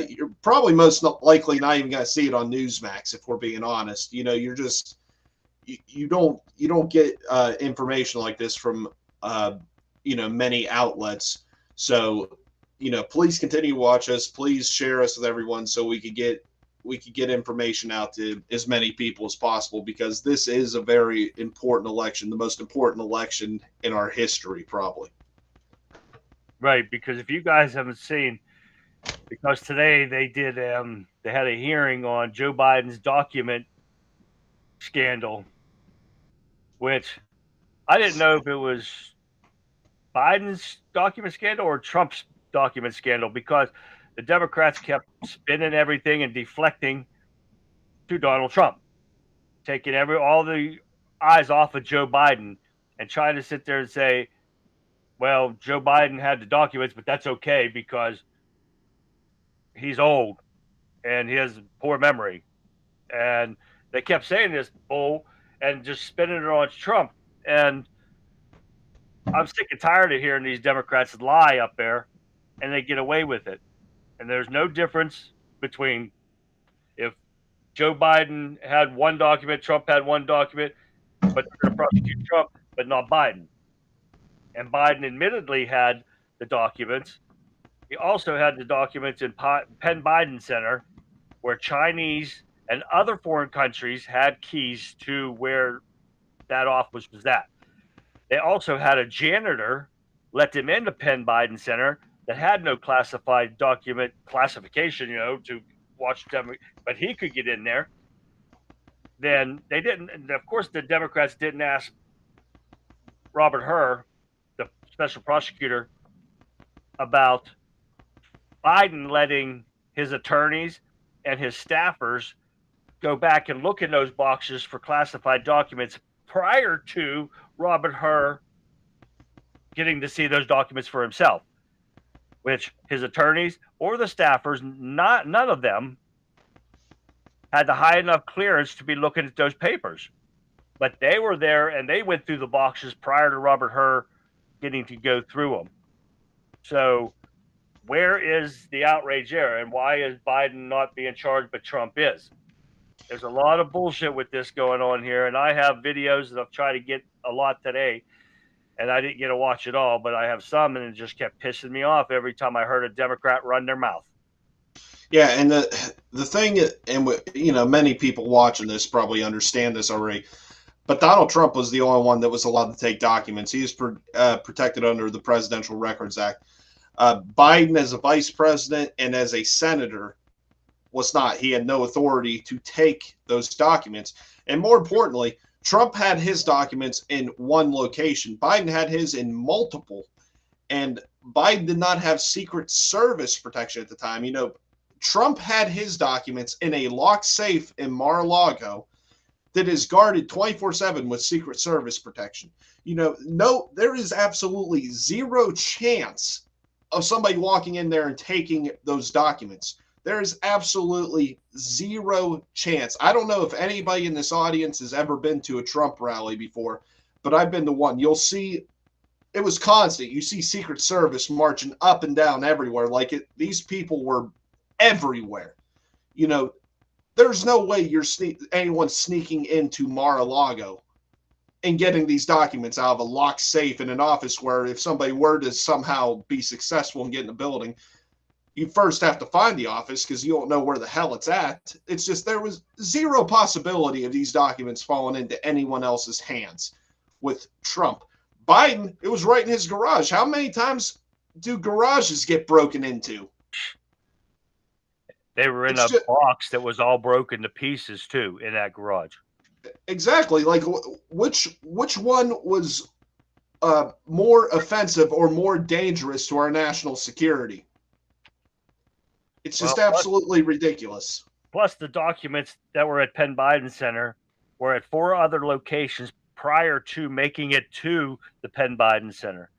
You're probably most likely not even going to see it on Newsmax, if we're being honest. You're just you don't get information like this from many outlets. So please continue to watch us. Please share us with everyone, so we could get information out to as many people as possible, because this is a very important election, the most important election in our history, probably. Right, because if you guys haven't seen, because today they had a hearing on Joe Biden's document scandal, which I didn't know if it was Biden's document scandal or Trump's document scandal, because the Democrats kept spinning everything and deflecting to Donald Trump, taking all the eyes off of Joe Biden and trying to sit there and say, well, Joe Biden had the documents, but that's okay because he's old and he has poor memory. And they kept saying this bull and just spinning it on Trump. And I'm sick and tired of hearing these Democrats lie up there and they get away with it. And there's no difference between if Joe Biden had one document, Trump had one document, but they're going to prosecute Trump, but not Biden. And Biden admittedly had the documents. He also had the documents in Penn Biden Center where Chinese and other foreign countries had keys to where that office was at. They also had a janitor let them into Penn Biden Center that had no classified document classification, to watch them, but he could get in there. Then they didn't. And of course, the Democrats didn't ask Robert Hur, the special prosecutor, about Biden letting his attorneys and his staffers go back and look in those boxes for classified documents prior to Robert Hur getting to see those documents for himself, which his attorneys or the staffers, none of them had the high enough clearance to be looking at those papers. But they were there and they went through the boxes prior to Robert Hur getting to go through them. So where is the outrage there? And why is Biden not being charged, but Trump is? There's a lot of bullshit with this going on here. And I have videos that I've tried to get a lot today. And I didn't get to watch it all, but I have some, and it just kept pissing me off every time I heard a Democrat run their mouth. Yeah, and the thing, and many people watching this probably understand this already, but Donald Trump was the only one that was allowed to take documents. He is protected under the Presidential Records Act. Biden, as a vice president and as a senator, was not. He had no authority to take those documents. And more importantly, Trump had his documents in one location. Biden had his in multiple. And Biden did not have Secret Service protection at the time. Trump had his documents in a locked safe in Mar-a-Lago that is guarded 24/7 with Secret Service protection. There is absolutely zero chance of somebody walking in there and taking those documents. There is absolutely zero chance. I don't know if anybody in this audience has ever been to a Trump rally before, but I've been to one. You'll see it was constant. You see Secret Service marching up and down everywhere. These people were everywhere. There's no way anyone's sneaking into Mar-a-Lago and getting these documents out of a locked safe in an office where if somebody were to somehow be successful and get in the building, you first have to find the office because you don't know where the hell it's at. It's just there was zero possibility of these documents falling into anyone else's hands with Trump. Biden, it was right in his garage. How many times do garages get broken into? They were in a box that was all broken to pieces too in that garage. Exactly. Which one was more offensive or more dangerous to our national security? It's just absolutely ridiculous. Plus, the documents that were at Penn Biden Center were at 4 other locations prior to making it to the Penn Biden Center.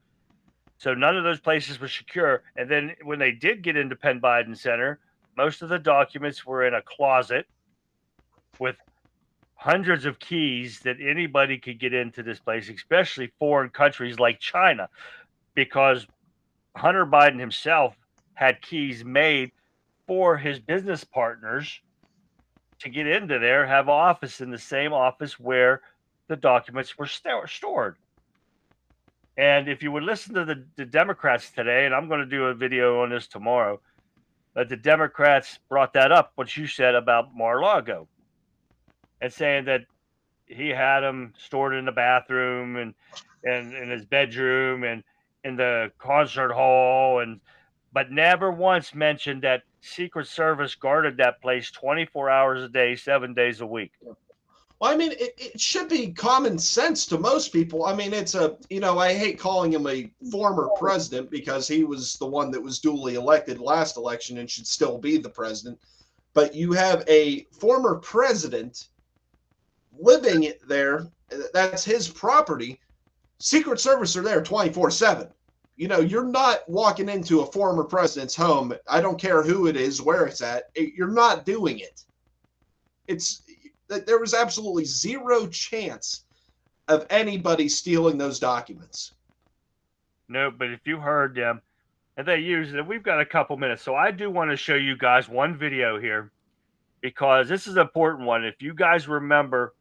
So none of those places were secure. And then when they did get into Penn Biden Center, most of the documents were in a closet with hundreds of keys that anybody could get into this place, especially foreign countries like China, because Hunter Biden himself had keys made for his business partners to get into there, have office in the same office where the documents were stored. And if you would listen to the Democrats today, and I'm going to do a video on this tomorrow, but the Democrats brought that up, what you said about Mar-a-Lago, and saying that he had them stored in the bathroom and in his bedroom and in the concert hall, but never once mentioned that Secret Service guarded that place 24 hours a day, 7 days a week. Well, it should be common sense to most people. I hate calling him a former president because he was the one that was duly elected last election and should still be the president. But you have a former president living there. That's his property. Secret Service are there 24/7. You know, you're not walking into a former president's home. I don't care who it is, where it's at. You're not doing it. There was absolutely zero chance of anybody stealing those documents. No, but if you heard them, and they used it, we've got a couple minutes. So I do want to show you guys one video here because this is an important one. If you guys remember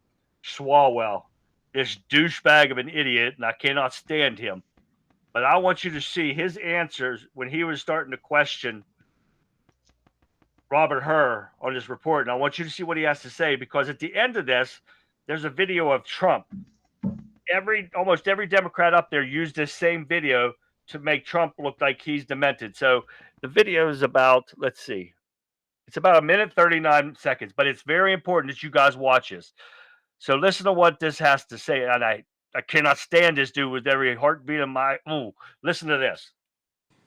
Swalwell, this douchebag of an idiot, and I cannot stand him, but I want you to see his answers when he was starting to question Robert Hur on his report. And I want you to see what he has to say, because at the end of this, there's a video of Trump. Almost every Democrat up there used this same video to make Trump look like he's demented. So the video is about, let's see, it's about 1 minute 39 seconds, but it's very important that you guys watch this. So listen to what this has to say. And I cannot stand this dude with every heartbeat of my, listen to this.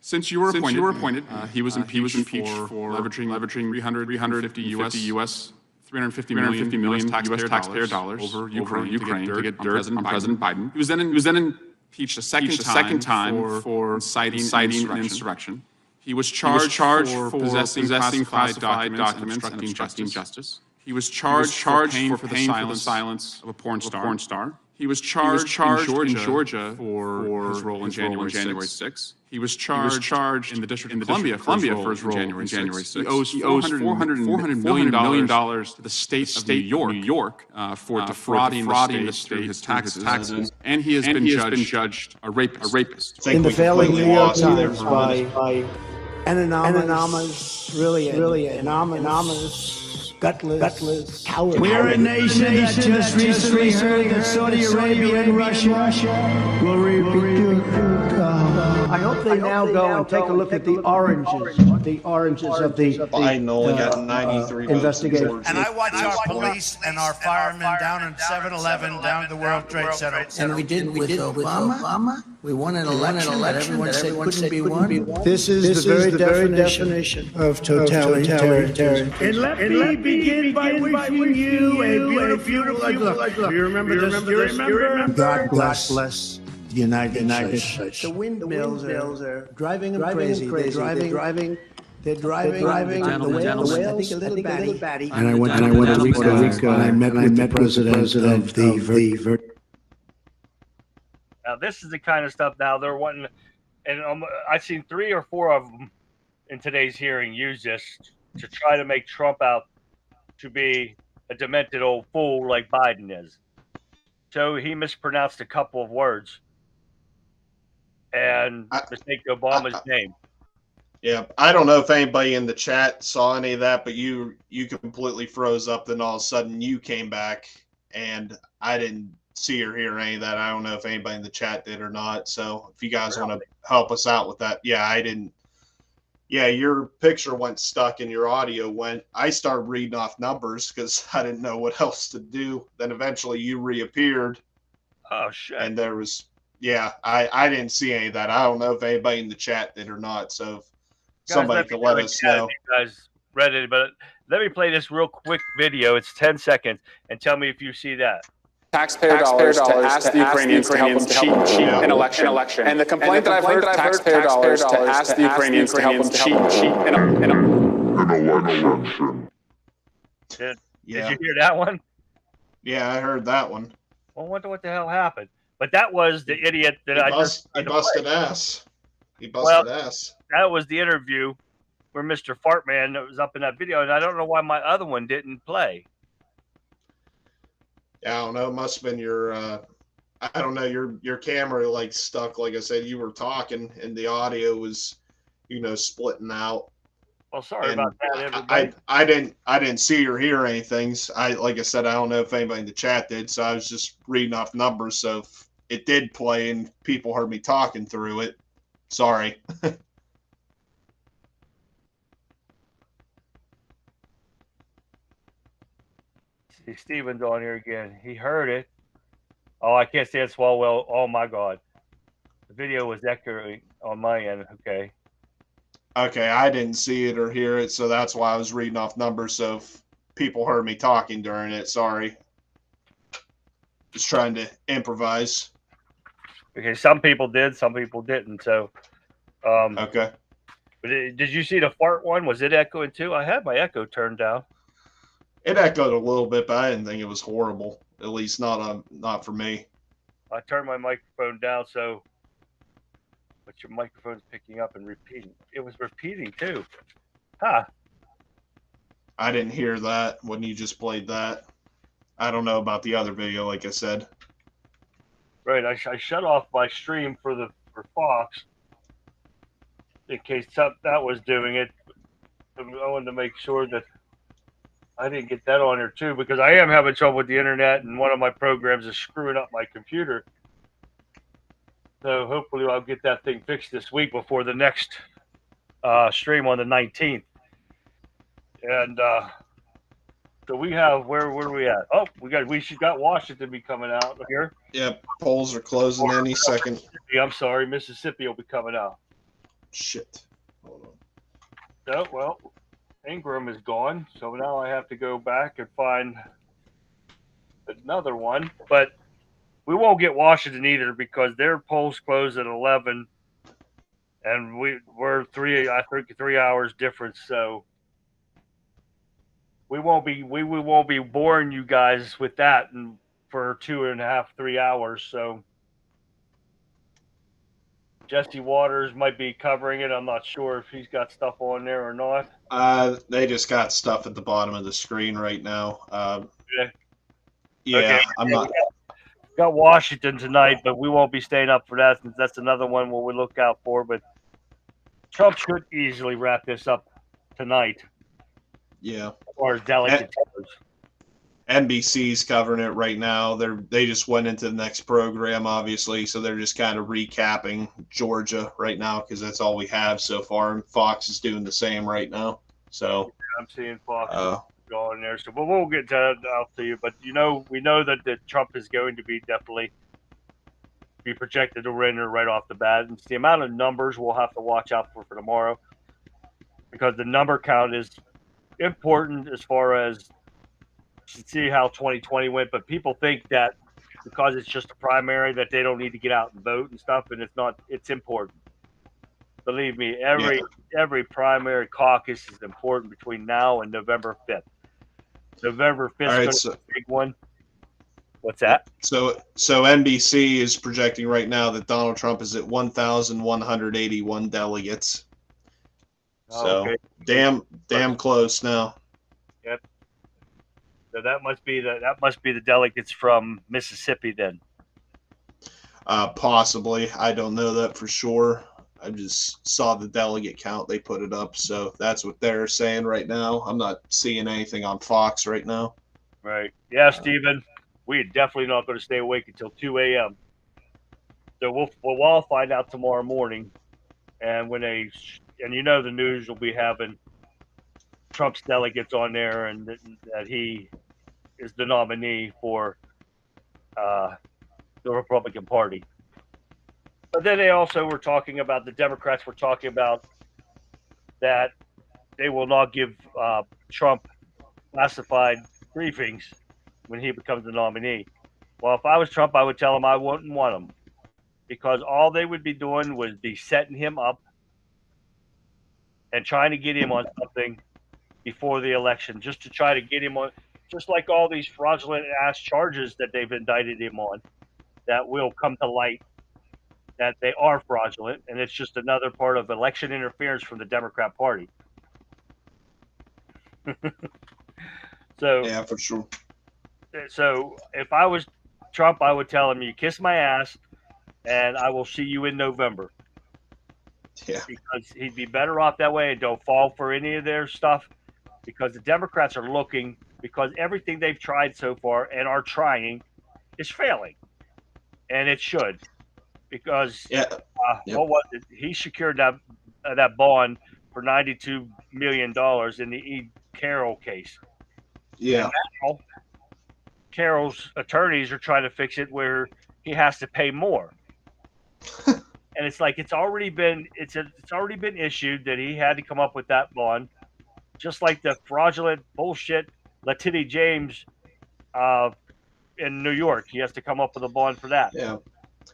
Since you were appointed, he was impeached for leveraging 350 U.S. $350 million taxpayer dollars over Ukraine to get dirt on President Biden. He was then impeached a second time for inciting an insurrection. He was charged for possessing classified documents and obstructing justice. He was charged for paying for the silence of a porn star. He was charged in Georgia for his role in January 6th. He was charged in the District of Columbia for his role in January 6th. He owes $400 million to the state of New York for defrauding the state through his taxes. And he has been judged a rapist. In the failing New York Times by an anonymous, really anonymous, gutless, coward. We're a nation that just recently heard that Saudi Arabia and Russia will repeat. I hope they now go and take a look at the oranges of the Biden only got 93 investigation. votes. And I watch our police and our firemen down in 7-Eleven, down at the World Trade Center. And we did with Obama. We won an election that everyone said couldn't be won. This is the very definition of totalitarianism. And let me begin by wishing you a beautiful life. Do you remember this? Do you remember? God bless the United States. The windmills are driving them crazy. They're driving the whales. I think a little batty. And I went to Rica and I met the president of the Now, this is the kind of stuff now they're wanting, and I've seen 3 or 4 of them in today's hearing use this to try to make Trump out to be a demented old fool like Biden is. So he mispronounced a couple of words and mistaked Obama's name. Yeah, I don't know if anybody in the chat saw any of that, but you completely froze up. Then all of a sudden you came back, and I didn't see or hear any of that. I don't know if anybody in the chat did or not. So if you guys want to help us out with that, I didn't. Yeah, your picture went stuck and your audio went. I started reading off numbers because I didn't know what else to do. Then eventually you reappeared. Oh shit! And there was, I didn't see any of that. I don't know if anybody in the chat did or not. So if somebody could let us know. You guys read it, but let me play this real quick video. It's 10 seconds, and tell me if you see that. Taxpayer dollars to ask the Ukrainians to help them cheat an election. And the complaint that I've heard, taxpayer dollars to ask the Ukrainians to help them cheat an election. Did you hear that one? Yeah, I heard that one. Well, I wonder what the hell happened. But that was the idiot that He busted ass. He busted ass. That was the interview where Mr. Fartman that was up in that video, and I don't know why my other one didn't play. I don't know. It must have been your, I don't know, your camera like stuck. Like I said, you were talking and the audio was, splitting out. Well, sorry about that, everybody. I didn't see or hear anything. Like I said, I don't know if anybody in the chat did. So I was just reading off numbers. So if it did play and people heard me talking through it, sorry. See, Steven's on here again. He heard it. Oh, I can't stand Swalwell. Oh my God, the video was echoing on my end. Okay, I didn't see it or hear it, so that's why I was reading off numbers. So if people heard me talking during it, sorry. Just trying to improvise. Okay, some people did, some people didn't. So, Okay. but did you see the fart one? Was it echoing too? I had my echo turned down. It echoed a little bit, but I didn't think it was horrible. At least not for me. I turned my microphone down, but your microphone's picking up and repeating. It was repeating too. Huh. I didn't hear that when you just played that. I don't know about the other video, like I said. Right. I shut off my stream for Fox in case that was doing it. I wanted to make sure that I didn't get that on there too, because I am having trouble with the internet, and one of my programs is screwing up my computer. So hopefully I'll get that thing fixed this week before the next stream on the 19th. And so we have where are we at? Oh, we got Washington be coming out here. Yep, polls are closing any second. I'm sorry, Mississippi will be coming out. Shit. Hold on. So, well, Ingram is gone, so now I have to go back and find another one. But we won't get Washington either because their polls close at 11, and we're 3 hours difference. So we won't be boring you guys with that for 2.5, 3 hours. So Jesse Waters might be covering it. I'm not sure if he's got stuff on there or not. They just got stuff at the bottom of the screen right now. Yeah, Okay. I'm not. Got Washington tonight, but we won't be staying up for that since that's another one where we look out for. But Trump should easily wrap this up tonight. Yeah. As far as delegates goes. NBC's covering it right now. They just went into the next program, obviously, so they're just kind of recapping Georgia right now because that's all we have so far. And Fox is doing the same right now. So I'm seeing Fox going there. So we'll get that out to you. But we know that Trump is going to be definitely be projected to win right off the bat. And it's the amount of numbers we'll have to watch out for tomorrow because the number count is important as far as to see how 2020 went, but people think that because it's just a primary that they don't need to get out and vote and stuff, and it's not. It's important. Believe me, every primary caucus is important between now and November 5th. November 5th is a big one. What's that? So NBC is projecting right now that Donald Trump is at 1,181 delegates. So damn close now. Yep. So that must be the delegates from Mississippi then. Possibly. I don't know that for sure. I just saw the delegate count. They put it up. So that's what they're saying right now. I'm not seeing anything on Fox right now. Right. Yeah, Stephen. We're definitely not going to stay awake until 2 a.m. So we'll all find out tomorrow morning. And the news will be having Trump's delegates on there and that he is the nominee for the Republican Party. But then they also were talking about, the Democrats were talking about that they will not give Trump classified briefings when he becomes the nominee. Well, if I was Trump, I would tell him I wouldn't want him because all they would be doing was be setting him up and trying to get him on something before the election, just to try to get him on, just like all these fraudulent ass charges that they've indicted him on that will come to light that they are fraudulent, and it's just another part of election interference from the Democrat Party. So yeah, for sure. So if I was Trump, I would tell him, you kiss my ass, and I will see you in November. Yeah. Because he'd be better off that way and don't fall for any of their stuff because the Democrats are looking, because everything they've tried so far and are trying is failing. And it should. Because what was it? He secured that bond for $92 million in the E. Carroll case. Yeah. Now, Carroll's attorneys are trying to fix it where he has to pay more. And it's like it's already been issued that he had to come up with that bond, just like the fraudulent bullshit Letitia James in New York. He has to come up with a bond for that. Yeah.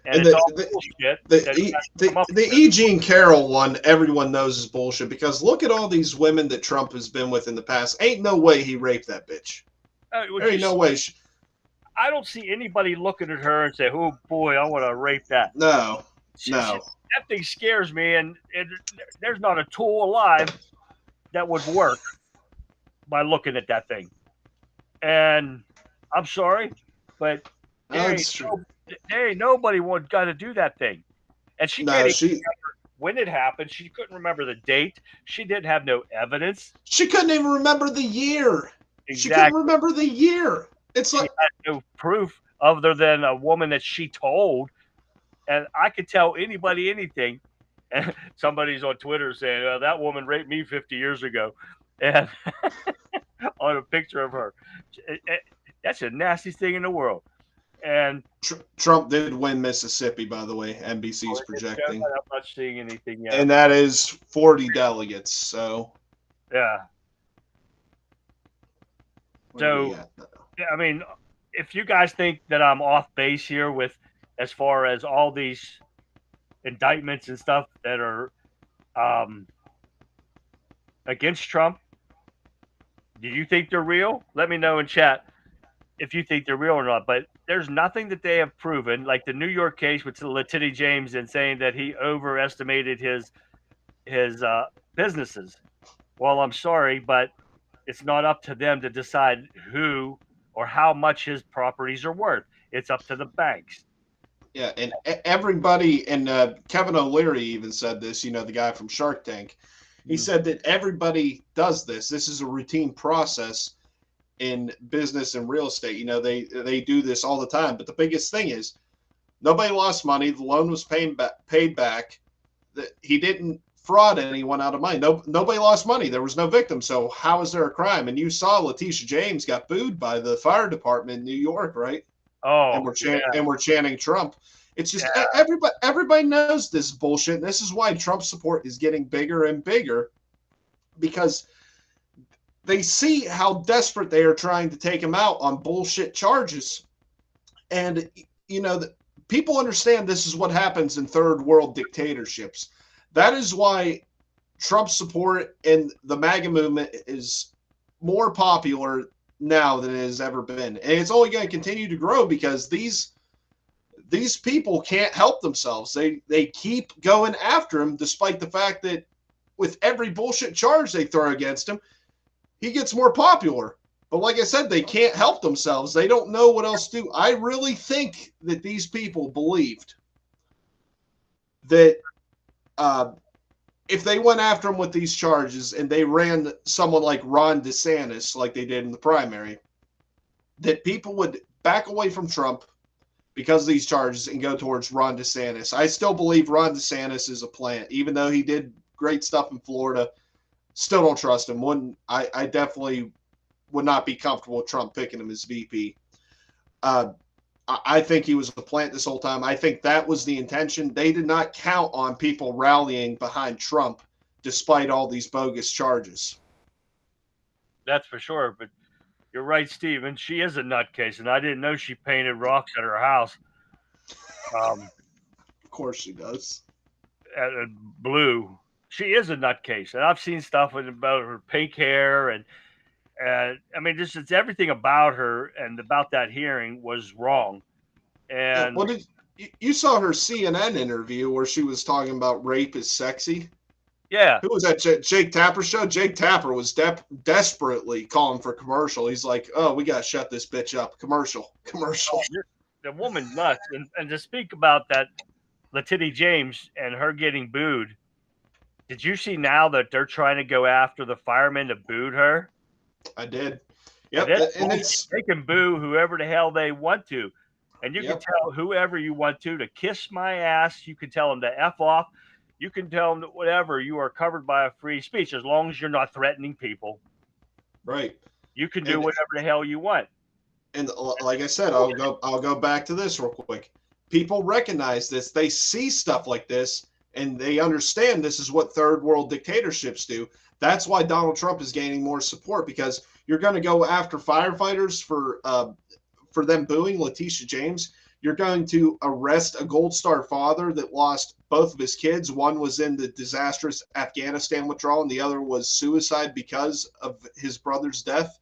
And it's all bullshit. The E. Jean Carroll one, everyone knows is bullshit because look at all these women that Trump has been with in the past. Ain't no way he raped that bitch. There ain't no way. I don't see anybody looking at her and say, "Oh boy, I want to rape that." No. That thing scares me, and there's not a tool alive that would work by looking at that thing. And I'm sorry, but there ain't nobody got to do that thing. And she can't even remember when it happened. She couldn't remember the date. She didn't have no evidence. She couldn't even remember the year. Exactly. She couldn't remember the year. It's like she had no proof other than a woman that she told. And I could tell anybody anything. And somebody's on Twitter saying, that woman raped me 50 years ago. And on a picture of her. That's the nastiest thing in the world. And Trump did win Mississippi, by the way. NBC's projecting. I'm not seeing anything yet. And that is 40 delegates. So yeah. So I mean, if you guys think that I'm off base here with as far as all these indictments and stuff that are against Trump, do you think they're real? Let me know in chat if you think they're real or not. But there's nothing that they have proven, like the New York case with Latini James and saying that he overestimated his businesses. Well, I'm sorry, but it's not up to them to decide who or how much his properties are worth. It's up to the banks. Yeah, and everybody, and Kevin O'Leary even said this, the guy from Shark Tank. He said that everybody does this. This is a routine process in business and real estate. They do this all the time. But the biggest thing is nobody lost money. The loan was paid back. He didn't fraud anyone out of money. Nobody lost money. There was no victim. So how is there a crime? And you saw Letitia James got booed by the fire department in New York, right? Oh, and we're chanting Trump. It's just everybody knows this bullshit. And this is why Trump support is getting bigger and bigger, because they see how desperate they are trying to take him out on bullshit charges. And, people understand this is what happens in third world dictatorships. That is why Trump support and the MAGA movement is more popular now than it has ever been. And it's only going to continue to grow because these people can't help themselves. They keep going after him, despite the fact that with every bullshit charge they throw against him, he gets more popular. But like I said, they can't help themselves. They don't know what else to do. I really think that these people believed that if they went after him with these charges and they ran someone like Ron DeSantis like they did in the primary, that people would back away from Trump because of these charges and go towards Ron DeSantis. I still believe Ron DeSantis is a plant, even though he did great stuff in Florida. Still don't trust him. I definitely would not be comfortable with Trump picking him as VP. I think he was a plant this whole time. I think that was the intention. They did not count on people rallying behind Trump despite all these bogus charges. That's for sure. But you're right, Steve. And she is a nutcase. And I didn't know she painted rocks at her house. Of course she does. Blue. She is a nutcase. And I've seen stuff about her pink hair. And I mean, it's everything about her and about that hearing was wrong. And you saw her CNN interview where she was talking about rape is sexy? Yeah. Who was that? Jake Tapper show? Jake Tapper was desperately calling for commercial. He's like, oh, we got to shut this bitch up. Commercial. The woman's nuts. And to speak about that, Latini James and her getting booed, did you see now that they're trying to go after the firemen that booed her? I did. Yep. And they can boo whoever the hell they want to. And you can tell whoever you want to kiss my ass. You can tell them to F off. You can tell them that whatever. You are covered by a free speech as long as you're not threatening people. Right. You can do whatever the hell you want. And like I said, I'll go back to this real quick. People recognize this. They see stuff like this, and they understand this is what third world dictatorships do. That's why Donald Trump is gaining more support, because you're going to go after firefighters for them booing Letitia James. You're going to arrest a Gold Star father that lost both of his kids. One was in the disastrous Afghanistan withdrawal, and the other was suicide because of his brother's death.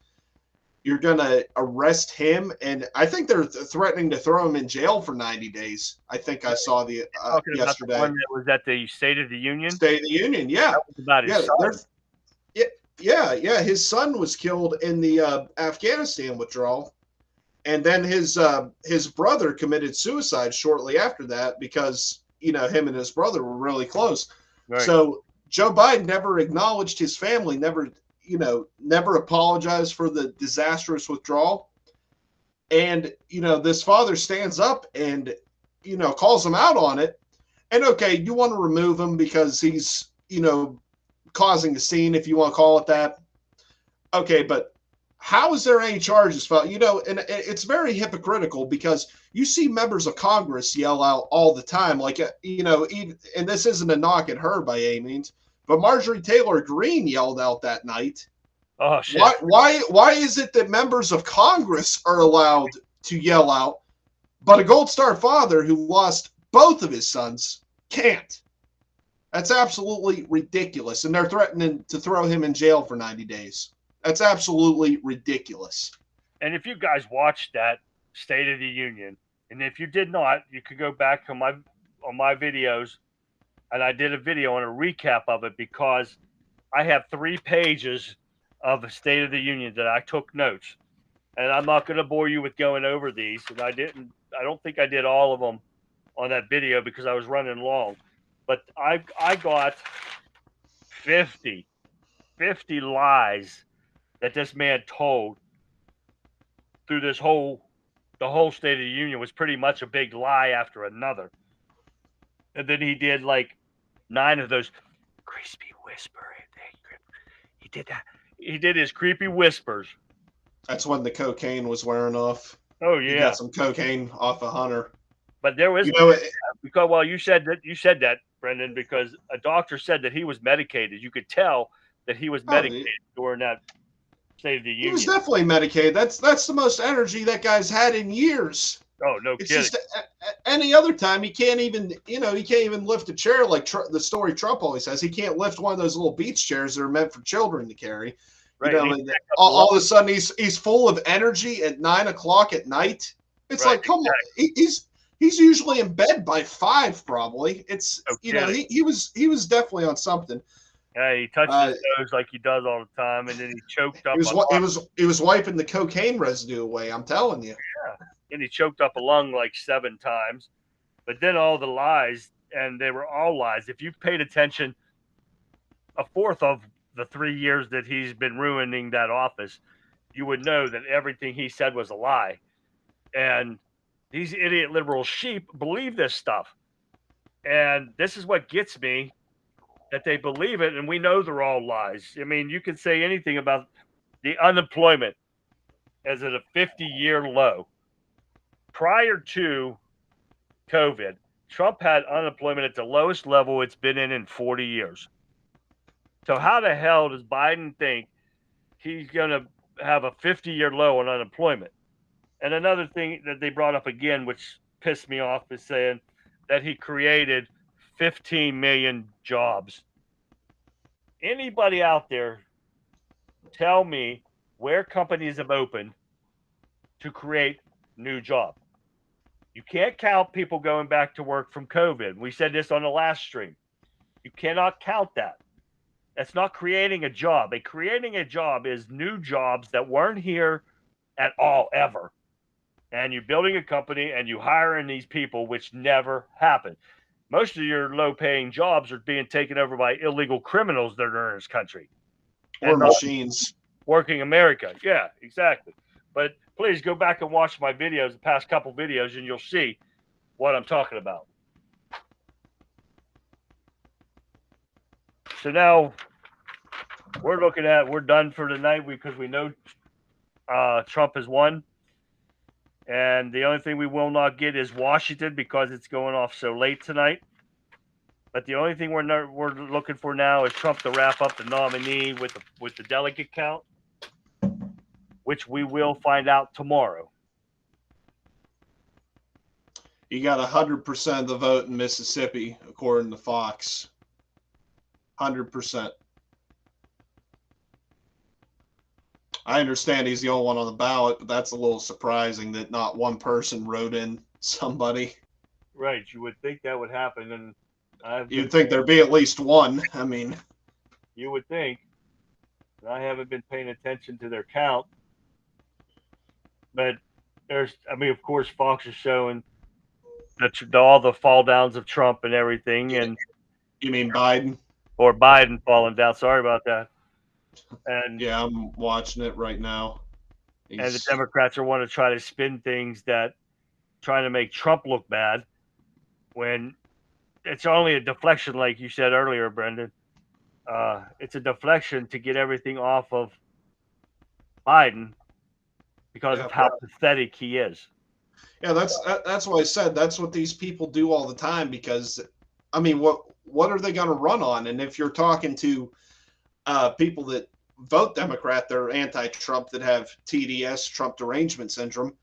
You're going to arrest him, and I think they're threatening to throw him in jail for 90 days. I think I saw the yesterday. About the one that was at the State of the Union? State of the Union, yeah. That was about his son. Yeah. His son was killed in the Afghanistan withdrawal, and then his brother committed suicide shortly after that because him and his brother were really close. Right. So Joe Biden never acknowledged his family, never apologized for the disastrous withdrawal, and this father stands up and calls him out on it. And okay, you want to remove him because he's causing a scene, if you want to call it that. Okay, but how is there any charges filed? And it's very hypocritical because you see members of Congress yell out all the time, like, and this isn't a knock at her by any means, but Marjorie Taylor Greene yelled out that night. Oh, shit. Why is it that members of Congress are allowed to yell out, but a Gold Star father who lost both of his sons can't? That's absolutely ridiculous. And they're threatening to throw him in jail for 90 days. That's absolutely ridiculous. And if you guys watched that State of the Union, and if you did not, you could go back on my videos, and I did a video on a recap of it because I have 3 pages of the State of the Union that I took notes. And I'm not going to bore you with going over these, and I don't think I did all of them on that video because I was running long. But I got 50 lies that this man told through the whole State of the Union was pretty much a big lie after another. And then he did like 9 of those crispy whisper. He did that. He did his creepy whispers. That's when the cocaine was wearing off. Oh yeah, he got some cocaine off of Hunter. But there was because you said that, Brendan, because a doctor said that he was medicated. You could tell that he was medicated during that State of the Union. He was definitely medicated. That's the most energy that guy's had in years. Oh, no kidding. Just any other time he can't even lift a chair like the story Trump always says. He can't lift one of those little beach chairs that are meant for children to carry. Right. All of a sudden he's full of energy at 9 o'clock at night. It's like, come on, he's usually in bed by 5 probably. It's he was definitely on something. Yeah, he touched his nose like he does all the time, and then he choked up. He was wiping the cocaine residue away. I'm telling you. Yeah, and he choked up a lung like 7 times. But then all the lies, and they were all lies. If you paid attention, a fourth of the 3 years that he's been ruining that office, you would know that everything he said was a lie. And these idiot liberal sheep believe this stuff. And this is what gets me, that they believe it, and we know they're all lies. I mean, you can say anything about the unemployment as at a 50-year low. Prior to COVID, Trump had unemployment at the lowest level it's been in 40 years. So how the hell does Biden think he's going to have a 50-year low on unemployment? And another thing that they brought up again, which pissed me off, is saying that he created 15 million jobs. Anybody out there tell me where companies have opened to create new jobs? You can't count people going back to work from COVID. We said this on the last stream. You cannot count that. That's not creating a job. Creating a job is new jobs that weren't here at all, ever. And you're building a company and you hiring these people, which never happened. Most of your low-paying jobs are being taken over by illegal criminals that are in this country. Or machines. Working America. Yeah, exactly. But please go back and watch my videos, the past couple videos, and you'll see what I'm talking about. So now we're done for tonight because we know Trump has won. And the only thing we will not get is Washington because it's going off so late tonight. But the only thing we're looking for now is Trump to wrap up the nominee with the delegate count, which we will find out tomorrow. He got 100% of the vote in Mississippi, according to Fox. 100%. I understand he's the only one on the ballot, but that's a little surprising that not one person wrote in somebody. Right. You would think that would happen, and You'd think there'd be at least one. I mean, you would think. I haven't been paying attention to their count, but of course, Fox is showing all the fall downs of Trump and everything, and you mean Biden? Or Biden falling down. Sorry about that. And yeah, I'm watching it right now. And the Democrats are want to try to spin things that trying to make Trump look bad when it's only a deflection, like you said earlier, Brendan. It's a deflection to get everything off of Biden because of how pathetic he is. Yeah, that's what I said. That's what these people do all the time because, I mean, what are they going to run on? And if you're talking to people that vote Democrat, they're anti-Trump, that have TDS, Trump derangement syndrome,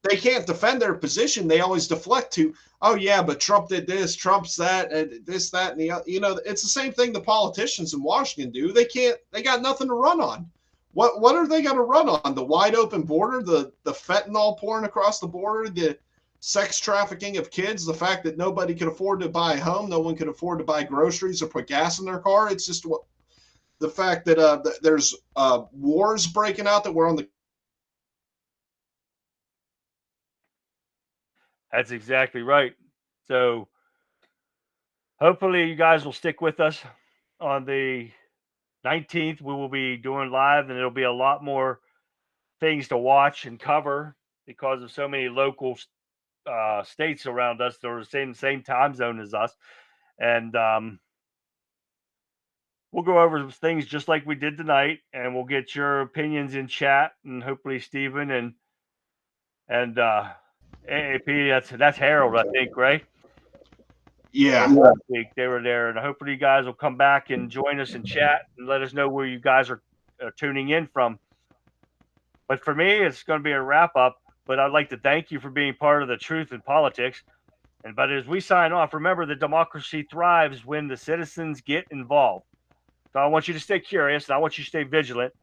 they can't defend their position. They always deflect to, oh yeah, but Trump did this, Trump's that, and this, that, and the other. You know, it's the same thing the politicians in Washington do. They got nothing to run on. What are they going to run on? The wide open border, the fentanyl pouring across the border, the sex trafficking of kids, the fact that nobody could afford to buy a home, no one could afford to buy groceries or put gas in their car. It's just the fact that there's wars breaking out that we're on the. That's exactly right. So hopefully you guys will stick with us on the 19th. We will be doing live, and it'll be a lot more things to watch and cover because of so many local states around us that are the same time zone as us. And we'll go over things just like we did tonight, and we'll get your opinions in chat, and hopefully Stephen and AAP, that's Harold, I think, right? Yeah. Last week they were there, and hopefully you guys will come back and join us in chat and let us know where you guys are tuning in from. But for me, it's going to be a wrap up. But I'd like to thank you for being part of the Truth in Politics. But as we sign off, remember that democracy thrives when the citizens get involved. So I want you to stay curious, and I want you to stay vigilant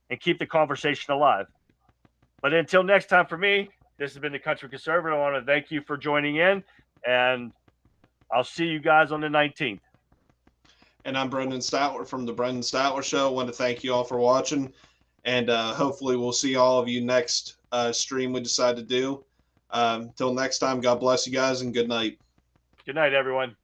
and keep the conversation alive. But until next time, for me, this has been the Country Conservative. I want to thank you for joining in, and I'll see you guys on the 19th. And I'm Brendan Statler from the Brendan Statler Show. I want to thank you all for watching, and hopefully we'll see all of you next stream we decide to do. Till next time, God bless you guys, and good night. Good night, everyone.